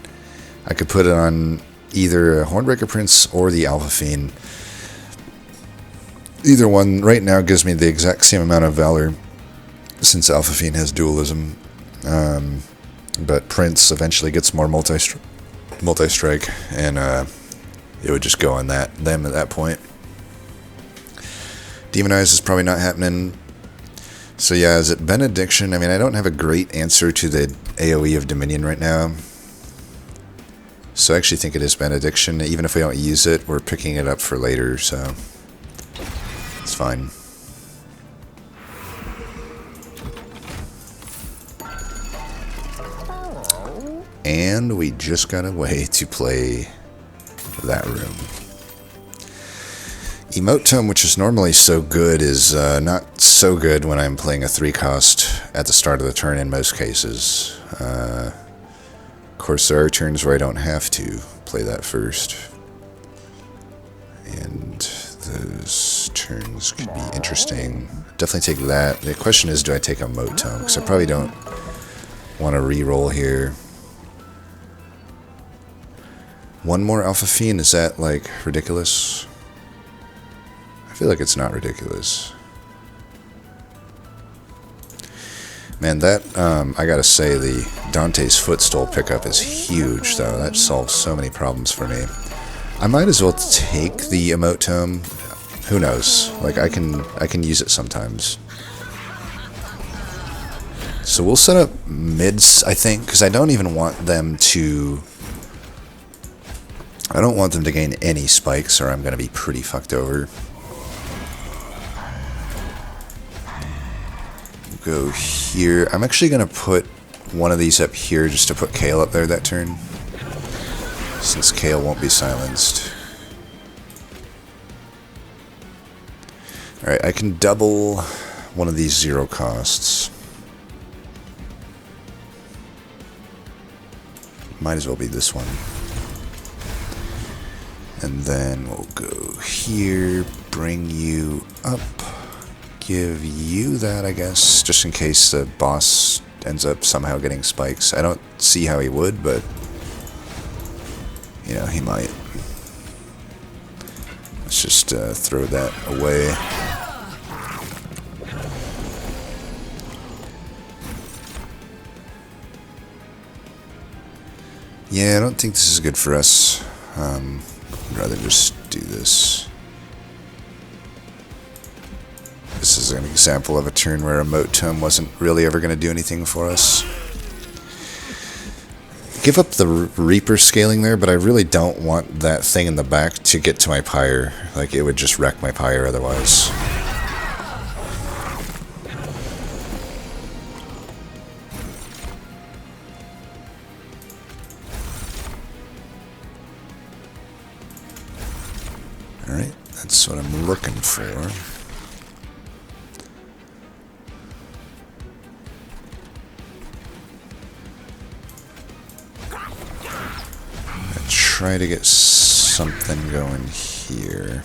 I could put it on either a Hornbreaker Prince or the Alpha Fiend. Either one right now gives me the exact same amount of Valor, since Alpha Fiend has dualism. But Prince eventually gets more multi-strike, and it would just go on them at that point. Demonize is probably not happening. So yeah, is it Benediction? I mean, I don't have a great answer to the AoE of Dominion right now. So I actually think it is Benediction. Even if we don't use it, we're picking it up for later, so it's fine. And we just got a way to play that room. Emote Tome, which is normally so good, is not so good when I'm playing a 3 cost at the start of the turn in most cases. Of course, there are turns where I don't have to play that first. And those turns could be interesting. Definitely take that. The question is, do I take a Emote Tome? Because I probably don't want to re-roll here. One more Alpha Fiend? Is that, like, ridiculous? I feel like it's not ridiculous. Man, that, I gotta say, the Dante's Footstool pickup is huge, though. That solves so many problems for me. I might as well take the Emote Tome. Who knows? Like, I can use it sometimes. So we'll set up mids, I think, because I don't even want them to... I don't want them to gain any spikes, or I'm going to be pretty fucked over. Go here. I'm actually going to put one of these up here just to put Kale up there that turn, since Kale won't be silenced. Alright, I can double one of these 0 costs. Might as well be this one. And then we'll go here, bring you up, give you that, I guess, just in case the boss ends up somehow getting spikes. I don't see how he would, but, you know, he might. Let's just throw that away. Yeah, I don't think this is good for us. I'd rather just do this. This is an example of a turn where Emote Tome wasn't really ever going to do anything for us. Give up the Reaper scaling there, but I really don't want that thing in the back to get to my Pyre. Like, it would just wreck my Pyre otherwise. Alright, that's what I'm looking for. Try to get something going here.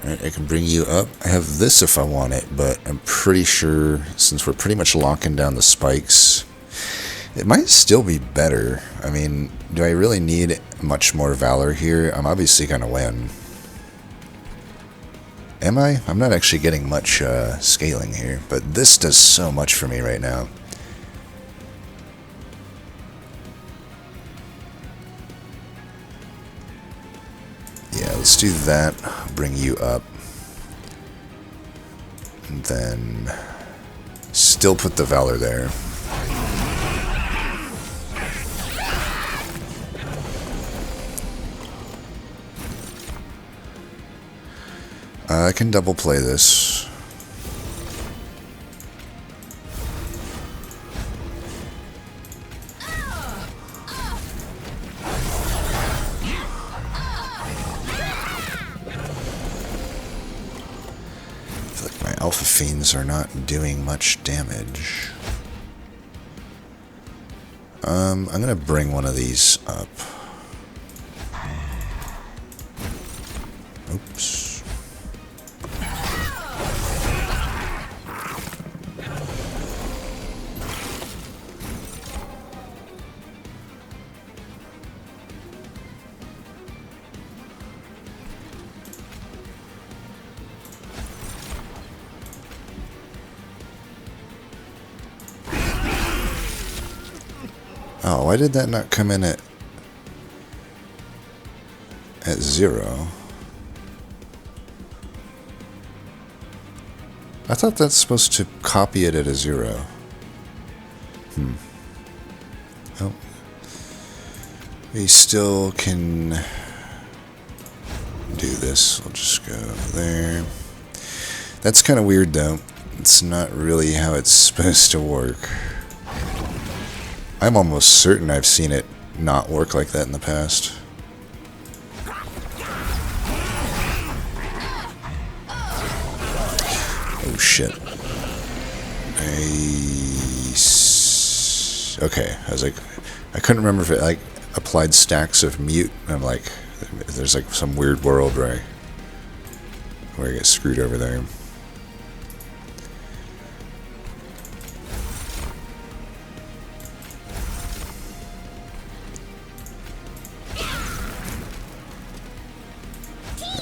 Alright, I can bring you up. I have this if I want it, but I'm pretty sure, since we're pretty much locking down the spikes, it might still be better. I mean, do I really need much more Valor here? I'm obviously going to win. Am I? I'm not actually getting much scaling here, but this does so much for me right now. Yeah, let's do that. Bring you up. And then still put the Valor there. I can double play this. I feel like my Alpha Fiends are not doing much damage. I'm gonna bring one of these up. Oops. Oh, why did that not come in at 0? I thought that's supposed to copy it at a 0. Oh. We still can do this. We'll just go there. That's kind of weird though. It's not really how it's supposed to work. I'm almost certain I've seen it not work like that in the past. Oh shit. Okay, I was like, I couldn't remember if it like applied stacks of mute. I'm like, there's like some weird world where I get screwed over there.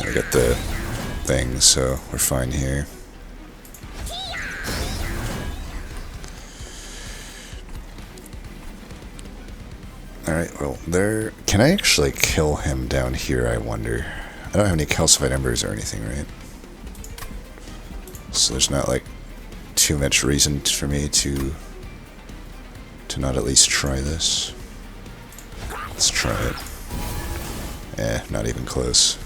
I got the thing, so we're fine here. Alright, well, there... Can I actually kill him down here, I wonder? I don't have any calcified embers or anything, right? So there's not, like, too much reason for me to not at least try this. Let's try it. Not even close.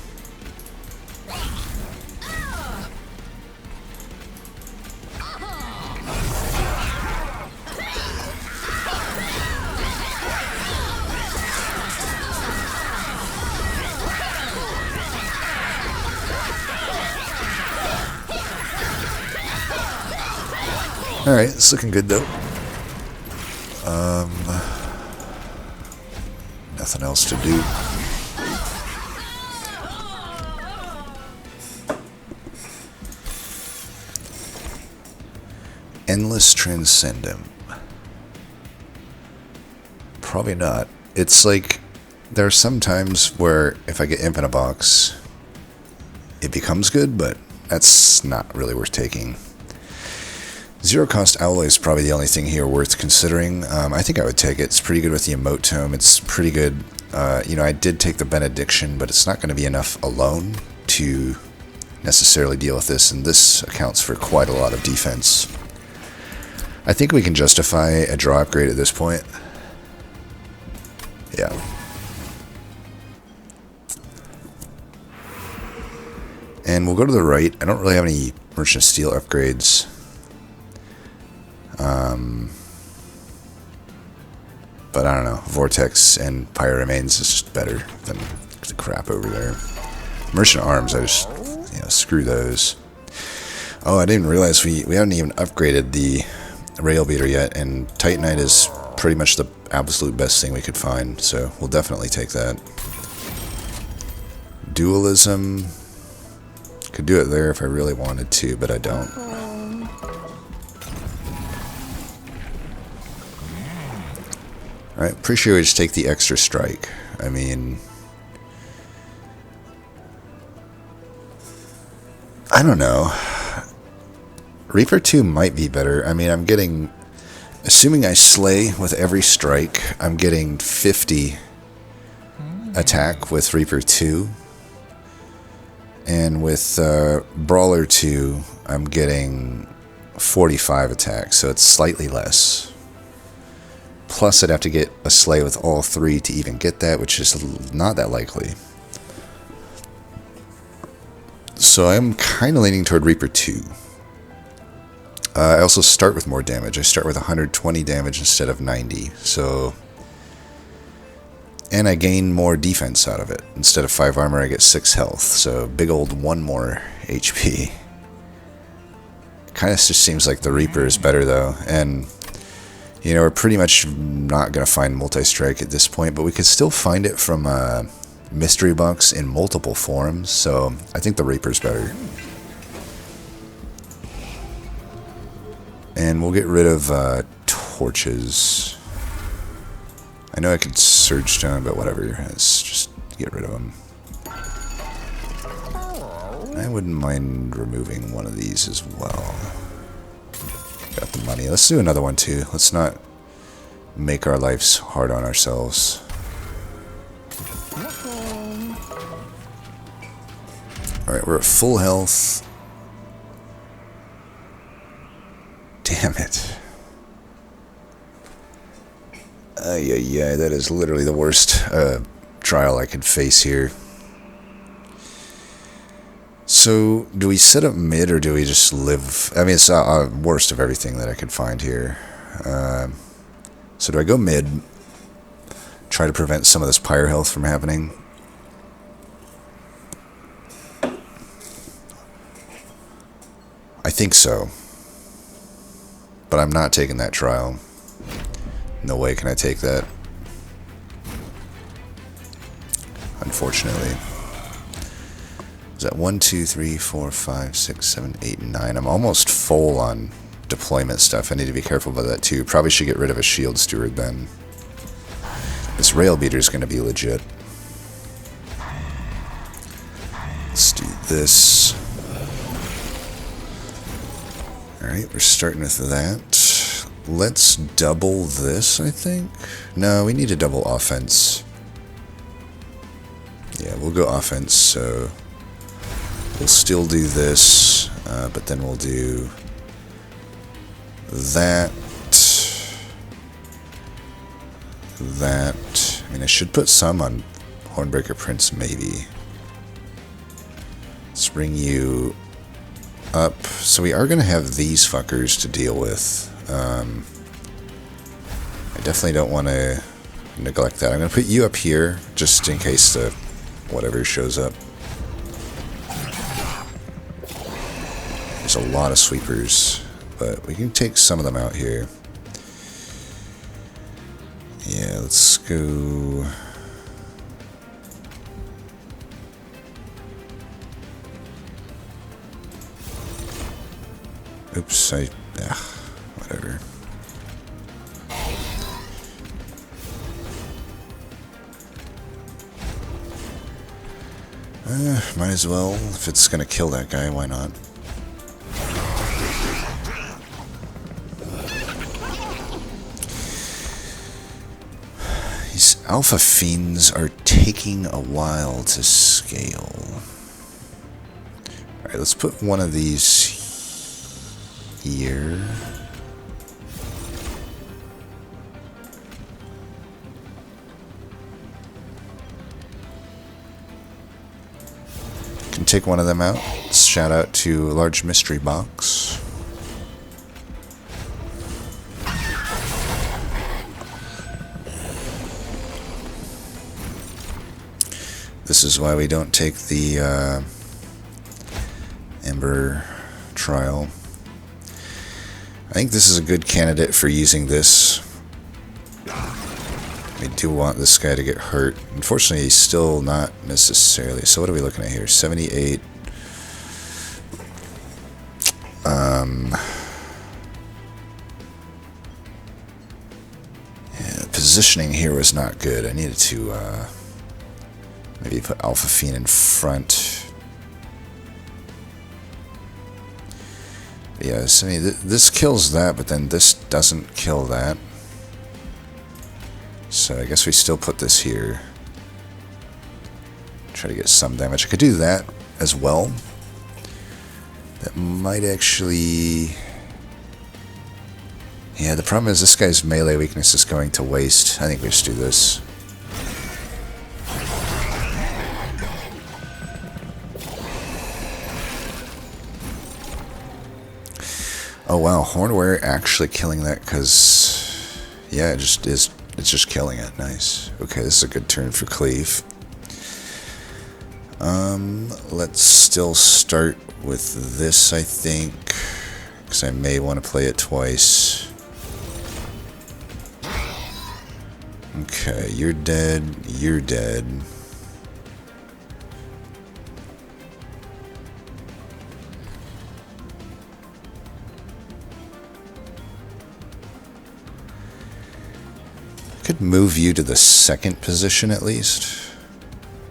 Alright, it's looking good though. Nothing else to do. Endless Transcendent. Probably not. It's like, there are some times where if I get Imp in a box, it becomes good, but that's not really worth taking. Zero cost alloy is probably the only thing here worth considering. I think I would take it. It's pretty good with the emote tome. It's pretty good. You know, I did take the benediction, but it's not going to be enough alone to necessarily deal with this, and this accounts for quite a lot of defense. I think we can justify a draw upgrade at this point. Yeah. And we'll go to the right. I don't really have any Merchant of Steel upgrades. But I don't know. Vortex and Pyro Remains is just better than the crap over there. Merchant Arms, I just, you know, screw those. Oh, I didn't realize we haven't even upgraded the Rail Beater yet, and Titanite is pretty much the absolute best thing we could find, so we'll definitely take that. Dualism. Could do it there if I really wanted to, but I don't. Alright, pretty sure we just take the extra strike. I mean, I don't know. Reaper 2 might be better. I mean, I'm getting, assuming I slay with every strike, I'm getting 50 attack with Reaper 2. And with Brawler 2, I'm getting 45 attack, so it's slightly less. Plus, I'd have to get a slay with all 3 to even get that, which is not that likely. So I'm kind of leaning toward Reaper 2. I also start with more damage. I start with 120 damage instead of 90, so... And I gain more defense out of it. Instead of 5 armor, I get 6 health. So big old 1 more HP. Kind of just seems like the Reaper is better though. And, you know, we're pretty much not going to find multi-strike at this point. But we could still find it from a mystery box in multiple forms. So I think the Reaper's better. And we'll get rid of torches. I know I could Surge Stone, but whatever. Let's just get rid of them. I wouldn't mind removing one of these as well. Got the money. Let's do another one too. Let's not make our lives hard on ourselves. Alright, we're at full health. Damn it. Yeah, that is literally the worst trial I could face here. So, do we set up mid or do we just live? I mean, it's worst of everything that I could find here. So do I go mid? Try to prevent some of this pyre health from happening? I think so. But I'm not taking that trial. No way can I take that. Unfortunately. Is that 1, 2, 3, 4, 5, 6, 7, 8, 9? I'm almost full on deployment stuff. I need to be careful about that too. Probably should get rid of a shield steward then. This rail beater is going to be legit. Let's do this. Alright, we're starting with that. Let's double this, I think. No, we need to double offense. Yeah, we'll go offense, so we'll still do this, but then we'll do that. That. I mean, I should put some on Hornbreaker Prince, maybe. Let's bring you up. So we are going to have these fuckers to deal with. I definitely don't want to neglect that. I'm going to put you up here, just in case the whatever shows up. There's a lot of sweepers, but we can take some of them out here. Yeah, let's go... Oops, whatever. Might as well. If it's gonna kill that guy, why not? These alpha fiends are taking a while to scale. Alright, let's put one of these here. Can take one of them out. Shout out to a large mystery box. This is why we don't take the Ember trial. I think this is a good candidate for using this. We do want this guy to get hurt. Unfortunately, he's still not necessarily. So what are we looking at here? 78. positioning here was not good. I needed to maybe put Alpha Fiend in front. But yeah, so, I mean, this kills that, but then this doesn't kill that. So I guess we still put this here. Try to get some damage. I could do that as well. That might actually... Yeah, the problem is this guy's melee weakness is going to waste. I think we just do this. Oh wow, Hornware actually killing that because... Yeah, it just is. It's just killing it. Nice. Okay, this is a good turn for Cleave. Let's still start with this, I think, because I may want to play it twice. Okay, you're dead. You're dead. Could move you to the second position at least.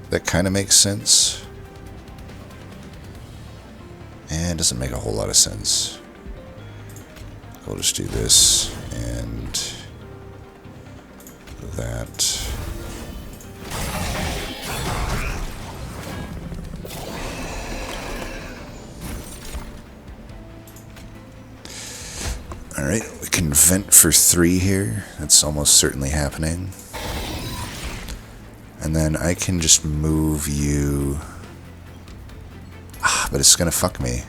That kind of makes sense. And doesn't make a whole lot of sense. We'll just do this and that. Alright, we can vent for 3 here. That's almost certainly happening. And then I can just move you... but it's gonna fuck me.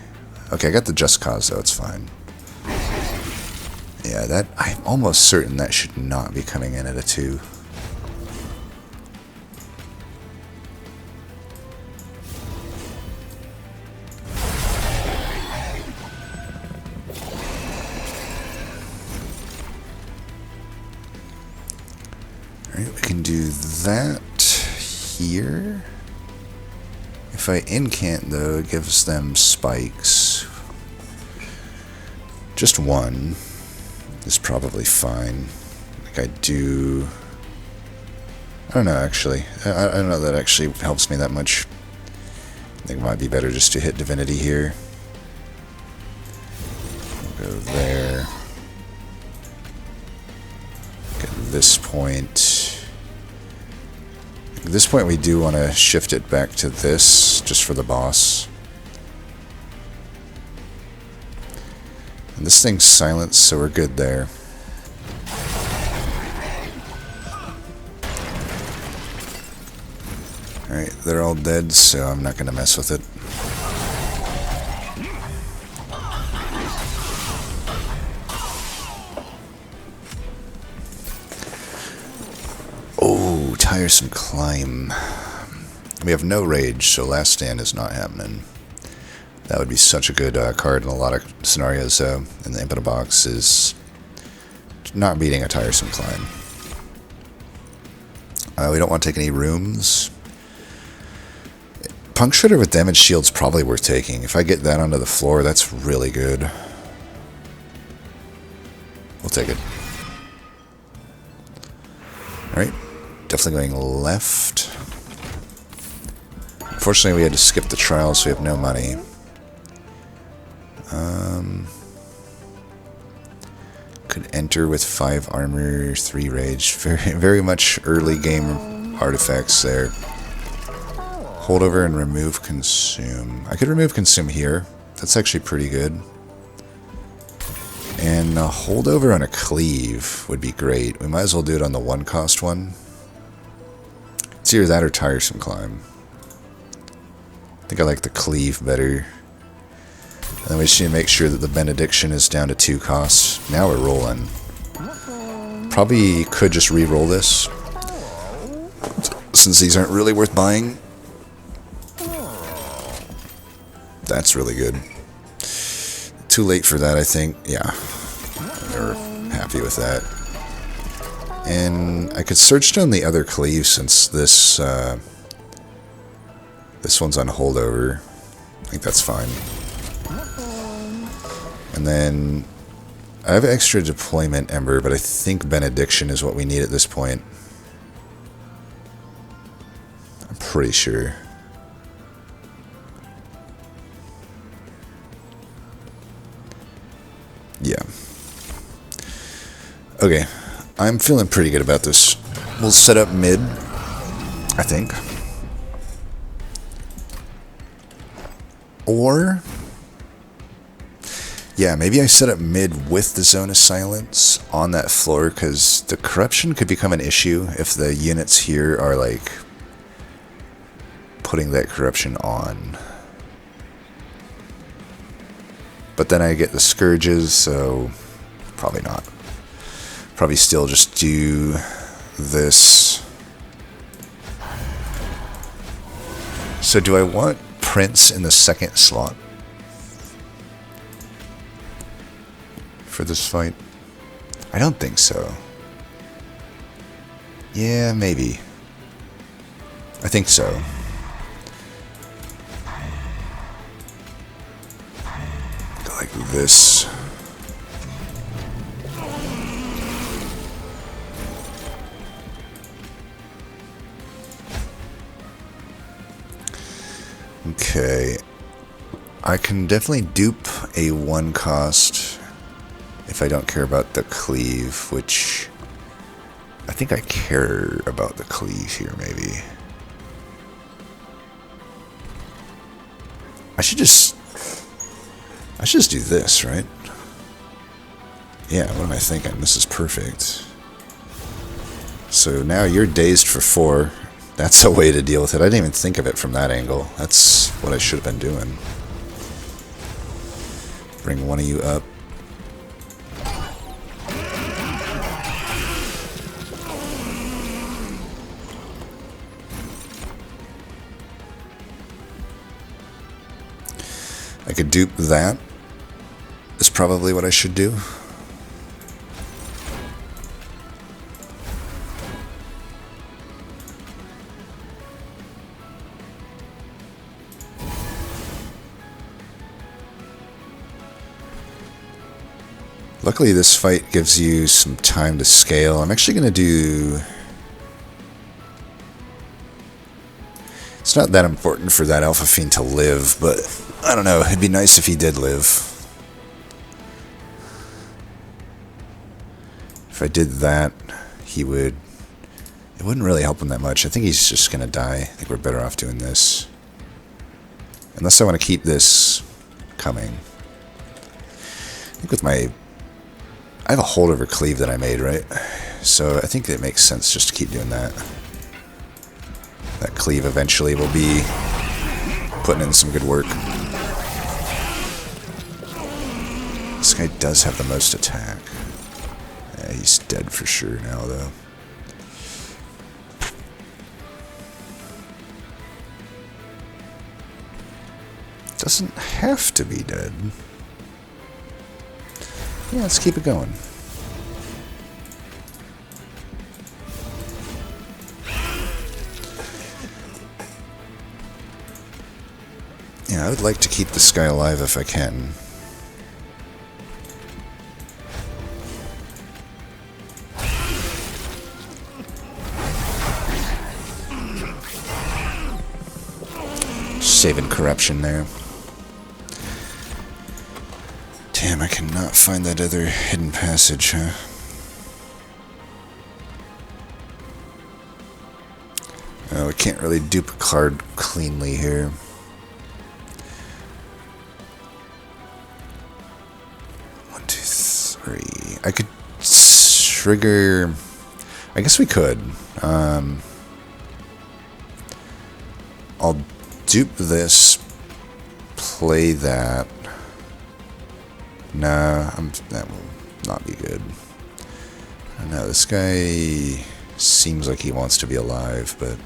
Okay, I got the Just Cause though, it's fine. Yeah, that... I'm almost certain that should not be coming in at a 2. Alright, we can do that here. If I incant though, it gives them spikes. Just 1 is probably fine. Like I do... I don't know actually. I don't know that actually helps me that much. I think it might be better just to hit Divinity here. We'll go there. At this point... At this point we do want to shift it back to this, just for the boss. And this thing's silenced, so we're good there. Alright, they're all dead, so I'm not going to mess with it. Oh, tiresome climb. We have no rage, so last stand is not happening. That would be such a good card in a lot of scenarios, though. And the Imp in a Box is not beating a tiresome climb. We don't want to take any rooms. Punctuator with damage shield's probably worth taking. If I get that onto the floor, that's really good. We'll take it. Alright. Definitely going left. Unfortunately, we had to skip the trial, so we have no money. Could enter with 5 armor, 3 rage. Very much early game artifacts there. Holdover and remove consume. I could remove consume here. That's actually pretty good. And a holdover on a cleave would be great. We might as well do it on the 1-cost one. It's either that or tiresome climb. I think I like the cleave better. And then we just need to make sure that the benediction is down to 2 costs. Now we're rolling. Probably could just re-roll this, since these aren't really worth buying. That's really good. Too late for that, I think. Yeah. They're happy with that. And I could search down the other cleave since this this one's on holdover. I think that's fine. And then I have extra deployment ember, but I think benediction is what we need at this point. I'm pretty sure. Yeah. Okay. I'm feeling pretty good about this. We'll set up mid, I think. Or... yeah, maybe I set up mid with the Zone of Silence on that floor, because the corruption could become an issue if the units here are, like, putting that corruption on. But then I get the Scourges, so probably not. Probably still just do this. So do I want Prince in the second slot for this fight? I don't think so. Yeah, maybe. I think so. Go like this. Okay. I can definitely dupe a 1 cost if I don't care about the cleave, which I think I care about the cleave here, maybe. I should just do this, right? Yeah, what am I thinking? This is perfect. So now you're dazed for 4. That's a way to deal with it. I didn't even think of it from that angle. That's what I should have been doing. Bring one of you up. I could dupe that. Is probably what I should do. Luckily, this fight gives you some time to scale. I'm actually going to do... it's not that important for that Alpha Fiend to live, but I don't know. It'd be nice if he did live. If I did that, he would... it wouldn't really help him that much. I think he's just going to die. I think we're better off doing this. Unless I want to keep this coming. I think with my... I have a holdover cleave that I made, right? So I think it makes sense just to keep doing that. That cleave eventually will be putting in some good work. This guy does have the most attack. Yeah, he's dead for sure now, though. Doesn't have to be dead. Yeah, let's keep it going. Yeah, I would like to keep this guy alive if I can. Saving corruption there. Damn, I cannot find that other hidden passage, huh? Oh, we can't really dupe a card cleanly here. One, two, three. I could trigger... I guess we could. I'll dupe this, play that. Nah, that will not be good. I don't know, this guy seems like he wants to be alive, but...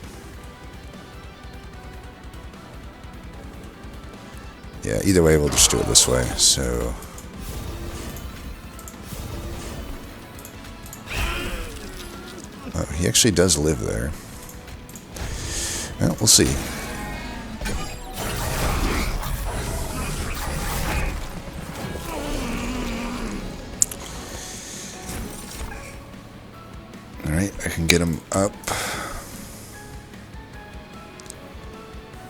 yeah, either way, we'll just do it this way, so... oh, he actually does live there. Well, we'll see. I can get him up.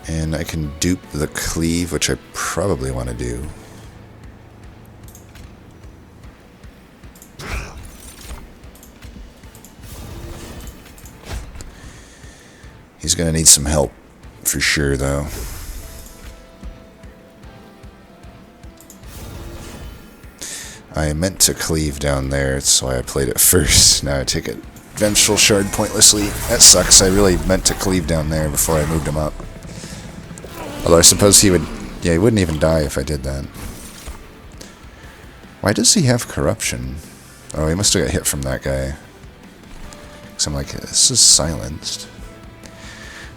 And I can dupe the cleave, which I probably want to do. He's going to need some help, for sure, though. I meant to cleave down there, that's why I played it first. Now I take a Vengeful Shard pointlessly. That sucks, I really meant to cleave down there before I moved him up. Although I suppose he would... Yeah, he wouldn't even die if I did that. Why does he have corruption? Oh, he must have got hit from that guy. Because I'm like, this is silenced.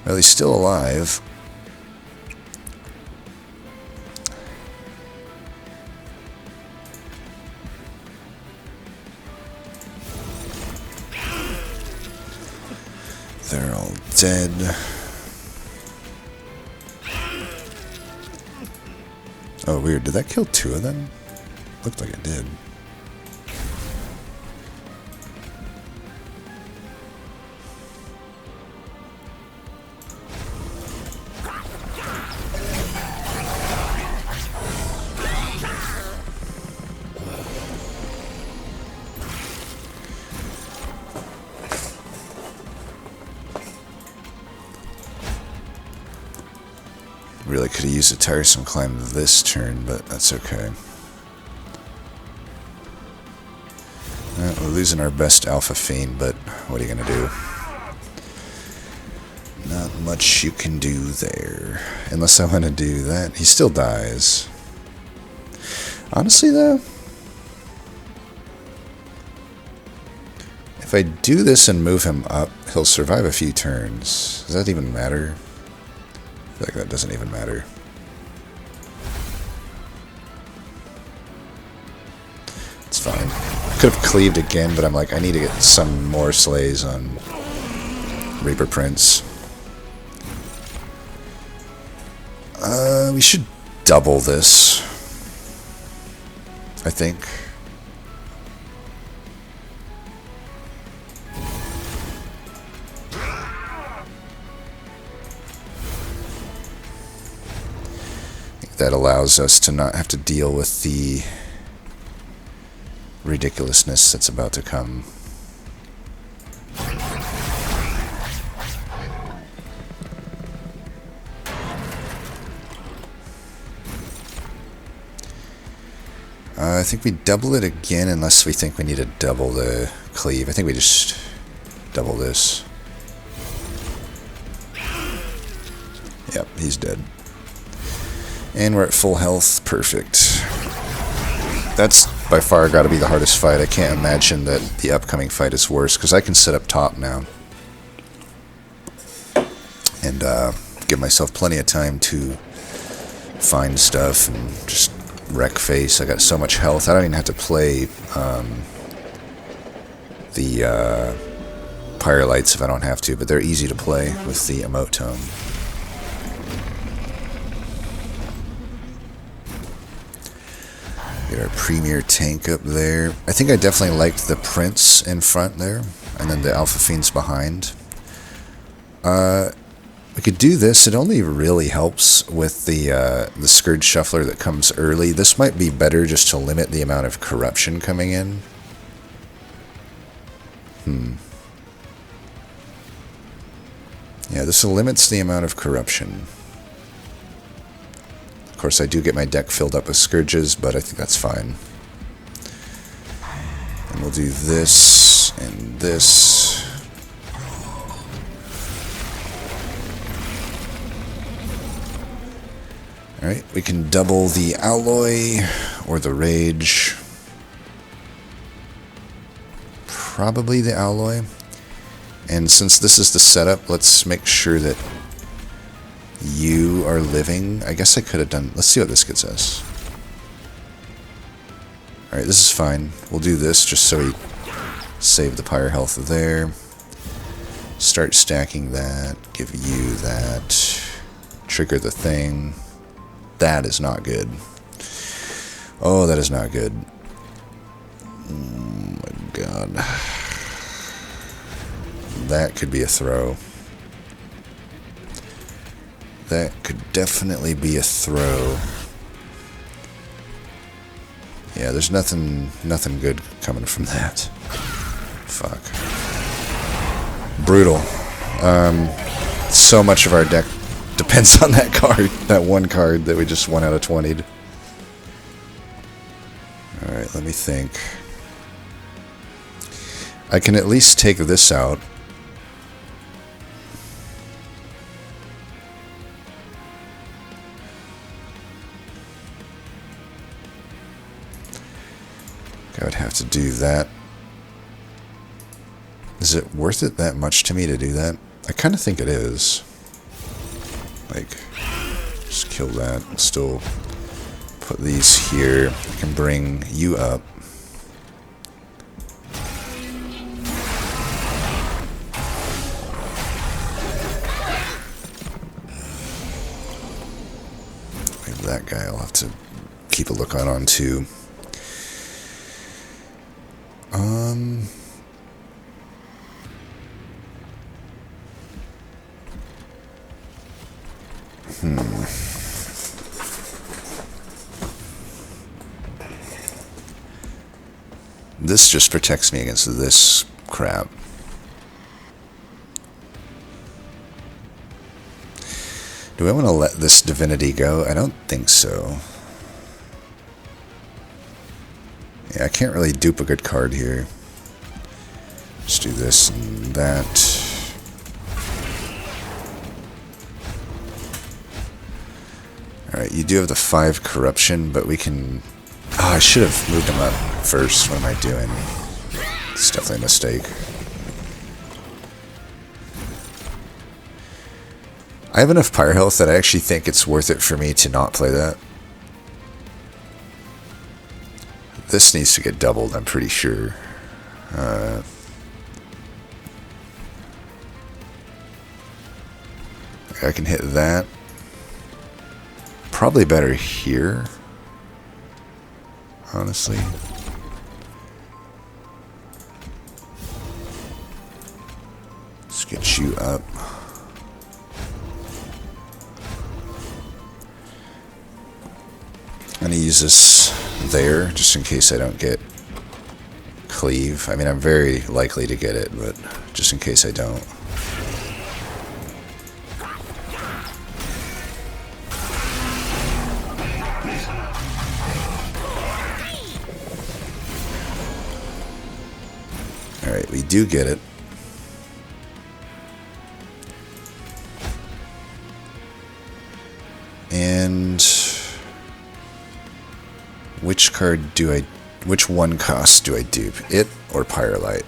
Well, he's still alive. They're all dead. Oh, weird. Did that kill two of them? Looked like it did. Really could have used a tiresome climb this turn, but that's okay. We're losing our best Alpha Fiend, but what are you going to do? Not much you can do there. Unless I want to do that. He still dies. Honestly, though, if I do this and move him up, he'll survive a few turns. Does that even matter? I feel like that doesn't even matter. It's fine. Could have cleaved again, but I'm like, I need to get some more slays on Reaper Prince. We should double this, I think. That allows us to not have to deal with the ridiculousness that's about to come. I think we double it again unless we think we need to double the cleave. I think we just double this. Yep, he's dead. And we're at full health. Perfect. That's by far got to be the hardest fight. I can't imagine that the upcoming fight is worse, because I can sit up top now. And give myself plenty of time to find stuff and just wreck face. I got so much health. I don't even have to play the Pyrelights if I don't have to, but they're easy to play with the emote tome. Get our premier tank up there. I think I definitely liked the Prince in front there, and then the Alpha Fiends behind. We could do this. It only really helps with the Scourge Shuffler that comes early. This might be better just to limit the amount of corruption coming in. Yeah, this limits the amount of corruption. Of course, I do get my deck filled up with Scourges, but I think that's fine. And we'll do this and this. Alright, we can double the Alloy or the Rage. Probably the Alloy. And since this is the setup, let's make sure that you are living. I guess I could have done... Let's see what this gets us. Alright, this is fine. We'll do this just so we save the Pyre health there. Start stacking that. Give you that. Trigger the thing. That is not good. Oh, that is not good. Oh my god. That could be a throw. That could definitely be a throw. Yeah, there's nothing good coming from that. Fuck. Brutal. So much of our deck depends on that card, that one card that we just 1 out of 20'd. Alright, let me think. I can at least take this out. I would have to do that. Is it worth it that much to me to do that? I kind of think it is. Like, just kill that. Still put these here. I can bring you up. Maybe that guy I'll have to keep a lookout on too. This just protects me against this crap. Do I want to let this divinity go? I don't think so. Yeah, I can't really dupe a good card here. Just do this and that. Alright, you do have the 5 corruption, but we can... Oh, I should have moved him up first. What am I doing? It's definitely a mistake. I have enough pyre health that I actually think it's worth it for me to not play that. This needs to get doubled, I'm pretty sure. I can hit that. Probably better here, honestly. Let's get you up. I'm going to use this there, just in case I don't get cleave. I mean, I'm very likely to get it, but just in case I don't. Alright, we do get it. And which card do I, which one cost do I dupe? It or Pyrolite?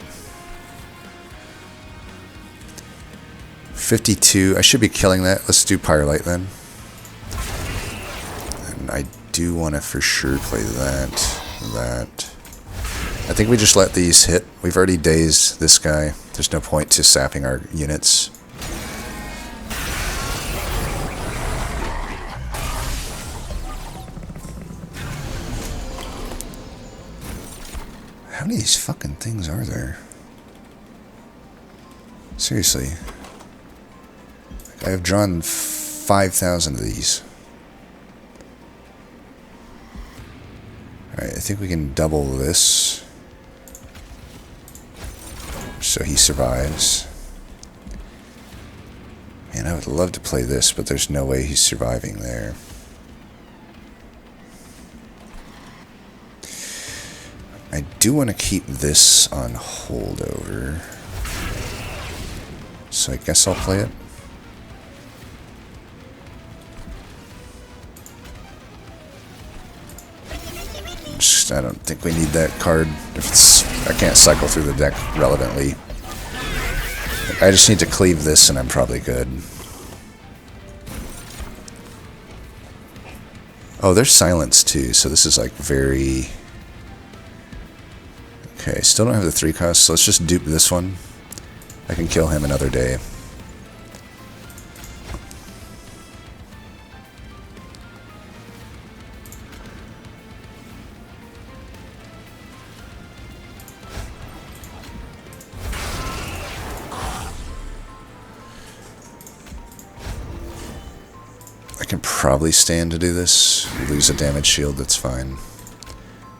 52, I should be killing that. Let's do Pyrolite then. And I do want to for sure play that. I think we just let these hit. We've already dazed this guy. There's no point to sapping our units. How many of these fucking things are there? Seriously. I have drawn 5,000 of these. Alright, I think we can double this. So he survives. Man, I would love to play this, but there's no way he's surviving there. I do want to keep this on holdover. So I guess I'll play it. I don't think we need that card. If it's, I can't cycle through the deck relevantly. I just need to cleave this and I'm probably good. Oh, there's silence too, so this is like very... Okay, still don't have the 3 cost, so let's just dupe this one. I can kill him another day. probably stand to do this. We lose a damage shield, that's fine.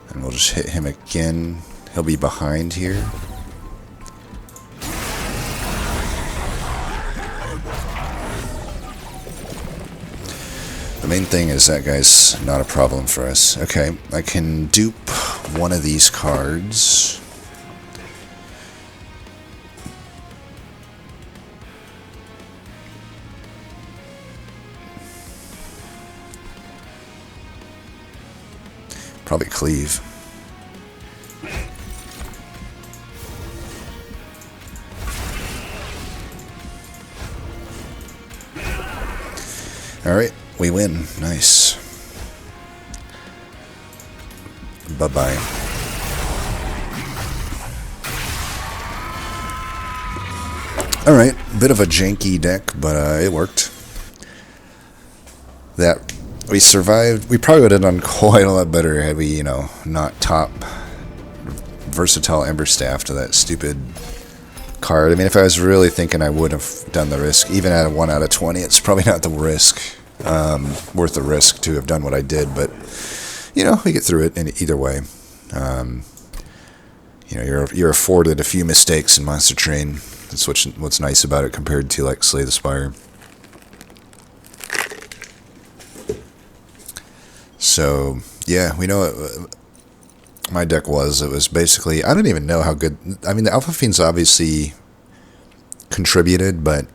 And we'll just hit him again. He'll be behind here. The main thing is that guy's not a problem for us. Okay, I can dupe one of these cards. Probably cleave. Alright, we win. Nice. Bye-bye. Alright, bit of a janky deck, but it worked. That we survived. We probably would have done quite a lot better had we, not top versatile Ember Staff to that stupid card. I mean, if I was really thinking, I would have done the risk. Even at a 1 out of 20, it's probably not the risk, worth the risk to have done what I did. But we get through it in either way. You're afforded a few mistakes in Monster Train. That's what's nice about it compared to like Slay the Spire. So yeah, we know what my deck was. It was basically, I don't even know how good. I mean, the Alpha Fiends obviously contributed, but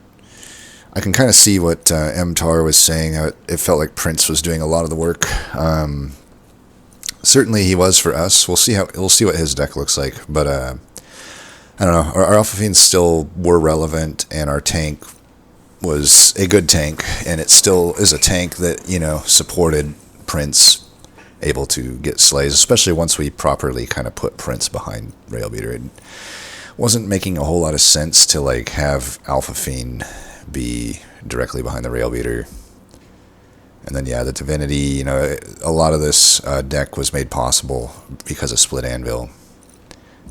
I can kind of see what MTAR was saying. How it felt like Prince was doing a lot of the work. Certainly, he was for us. We'll see what his deck looks like. But I don't know. Our Alpha Fiends still were relevant, and our tank was a good tank, and it still is a tank that supported Prince, able to get slays, especially once we properly kind of put Prince behind Railbeater. It wasn't making a whole lot of sense to like have Alpha Fiend be directly behind the Railbeater. And then yeah, the Divinity, a lot of this deck was made possible because of Split Anvil.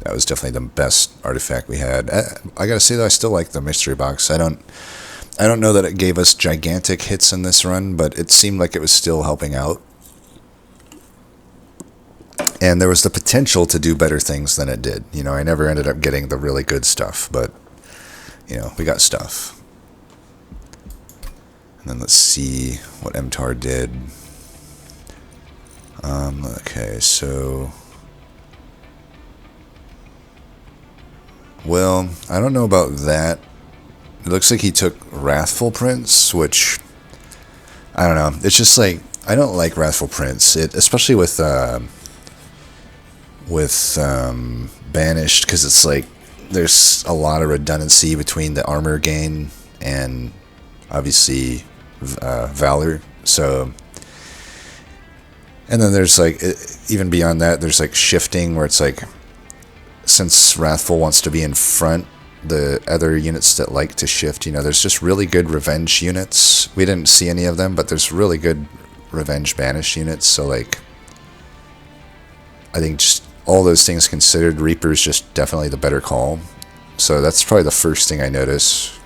That was definitely the best artifact we had. I gotta say though, I still like the Mystery Box. I don't know that it gave us gigantic hits in this run, but it seemed like it was still helping out. And there was the potential to do better things than it did. I never ended up getting the really good stuff, but, we got stuff. And then let's see what MTAR did. Okay, so... Well, I don't know about that. It looks like he took Wrathful Prince, which... I don't know. It's just like... I don't like Wrathful Prince, especially with Banished, because it's like there's a lot of redundancy between the armor gain and obviously Valor. So, and then there's like even beyond that, there's like shifting where it's like, since Wrathful wants to be in front, the other units that like to shift, there's just really good revenge units. We didn't see any of them, but there's really good revenge banished units. So like, I think just all those things considered, Reaper is just definitely the better call. So that's probably the first thing I notice.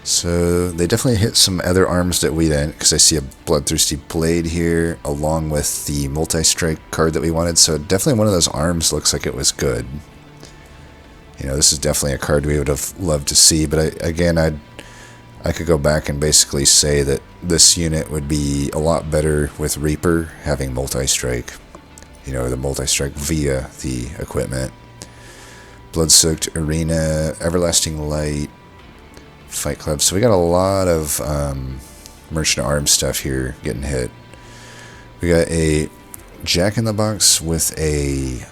So they definitely hit some other arms that we didn't, because I see a Bloodthirsty Blade here, along with the Multi-Strike card that we wanted. So definitely one of those arms looks like it was good. This is definitely a card we would have loved to see, but I could go back and basically say that this unit would be a lot better with Reaper having Multi-Strike. The Multi-Strike via the equipment. Blood-Soaked Arena, Everlasting Light, Fight Club. So we got a lot of Merchant Arms stuff here getting hit. We got a Jack-in-the-Box with a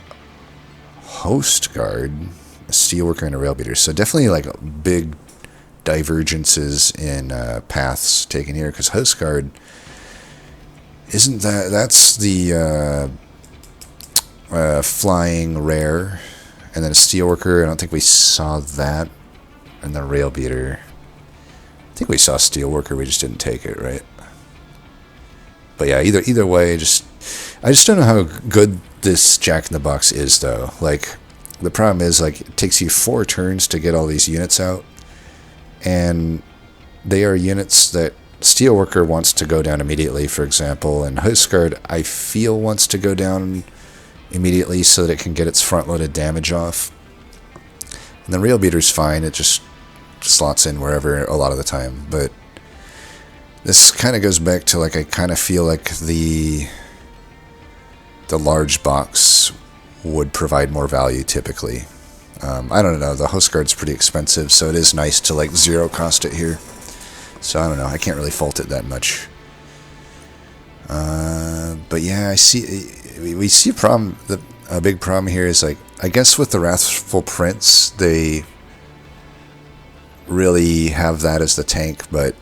Host Guard, a Steelworker, and a Railbeater. So definitely like big divergences in paths taken here, because Host Guard isn't that's the flying rare, and then a Steelworker. I don't think we saw that, and the Railbeater. I think we saw Steelworker, we just didn't take it, right? But yeah, either way, I just don't know how good this Jack-in-the-Box is, though. Like, the problem is, like, it takes you 4 turns to get all these units out, and they are units that Steelworker wants to go down immediately, for example, and Host Guard, I feel, wants to go down immediately so that it can get its front-loaded damage off. And the Rail Beater's fine, it just slots in wherever a lot of the time, but this kind of goes back to, like, I kind of feel like the large box would provide more value typically. I don't know, the Host Guard's pretty expensive, so it is nice to, like, zero cost it here. So I don't know, I can't really fault it that much. But yeah, I see, we see a big problem here is, like, I guess with the Wrathful Prince, they really have that as the tank, but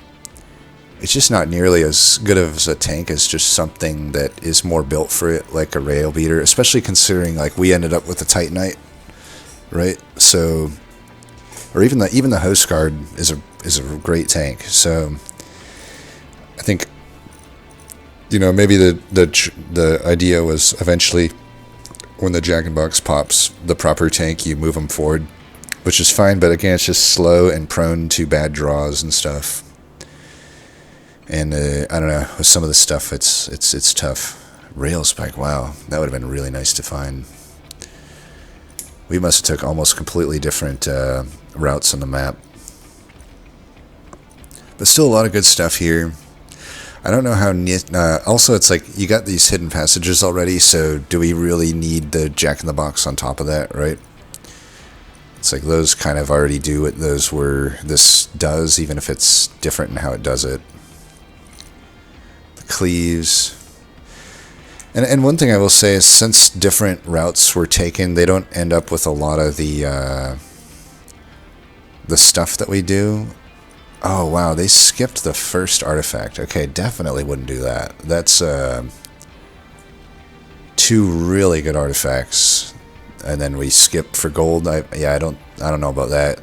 it's just not nearly as good as a tank as just something that is more built for it, like a Rail Beater, especially considering, like, we ended up with the Titanite, right? So, or even the Host Guard is a great tank. So I think, you know, maybe the idea was eventually when the Jack in Box pops the proper tank, you move them forward, which is fine, but again, it's just slow and prone to bad draws and stuff. And I don't know, with some of the stuff, it's tough. Rail Spike, wow, that would have been really nice to find. We must have took almost completely different routes on the map. But still a lot of good stuff here. I don't know how... also, it's like, you got these hidden passages already, so do we really need the Jack in the Box on top of that, right? It's like those kind of already do what this does, even if it's different in how it does it. Cleaves. And one thing I will say is, since different routes were taken, they don't end up with a lot of the stuff that we do. Oh wow, they skipped the first artifact. Okay, definitely wouldn't do that. That's two really good artifacts, and then we skip for gold. I don't know about that.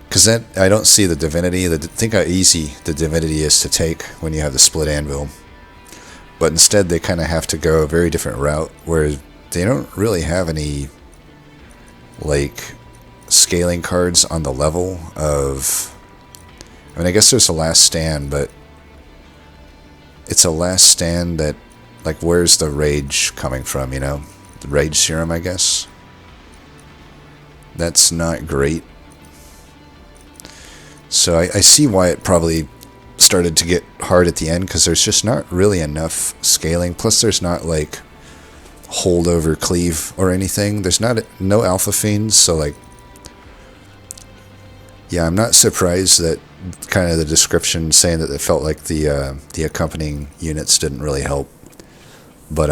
Because I don't see the divinity. Think how easy the divinity is to take when you have the split anvil. But instead, they kind of have to go a very different route, where they don't really have any, like, scaling cards on the level of... I mean, I guess there's a last stand, but it's a last stand that, like, where's the rage coming from, you know? The rage serum, I guess. That's not great. So I see why it probably started to get hard at the end, because there's just not really enough scaling. Plus, there's not, like, holdover cleave or anything. There's no alpha fiends, so, like, yeah, I'm not surprised that kind of the description saying that it felt like the accompanying units didn't really help. But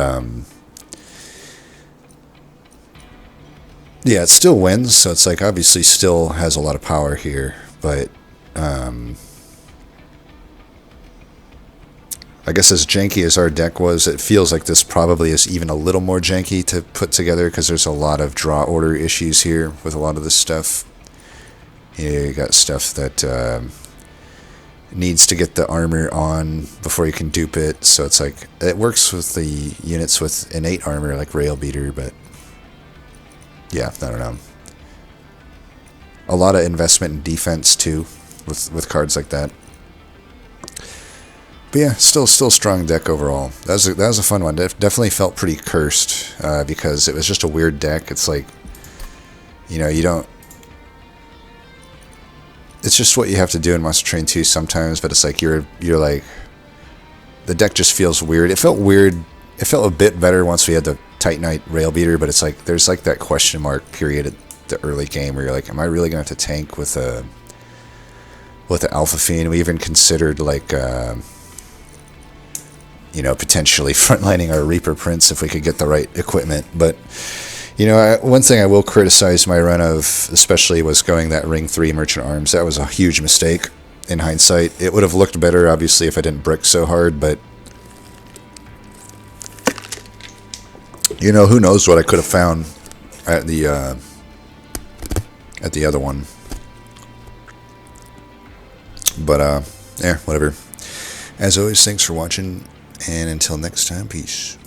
yeah, it still wins, so it's like obviously still has a lot of power here, but I guess as janky as our deck was, it feels like this probably is even a little more janky to put together, because there's a lot of draw order issues here with a lot of this stuff. You got stuff that needs to get the armor on before you can dupe it, so it's like, it works with the units with innate armor like Rail Beater, but yeah, I don't know. A lot of investment in defense too, with cards like that. But yeah, still strong deck overall. That was a fun one. Definitely felt pretty cursed, because it was just a weird deck. It's like, you know, you don't... It's just what you have to do in Monster Train 2 sometimes, but it's like you're like... The deck just feels weird. It felt weird. It felt a bit better once we had the Titanite Rail Beater, but it's like there's like that question mark period at the early game where you're like, am I really going to have to tank with the Alpha Fiend? We even considered, like, you know, potentially frontlining our Reaper Prince if we could get the right equipment. But, you know, one thing I will criticize my run of, especially, was going that Ring 3 Merchant Arms. That was a huge mistake in hindsight. It would have looked better, obviously, if I didn't brick so hard, but, you know, who knows what I could have found at the other one. But, yeah, whatever. As always, thanks for watching, and until next time, peace.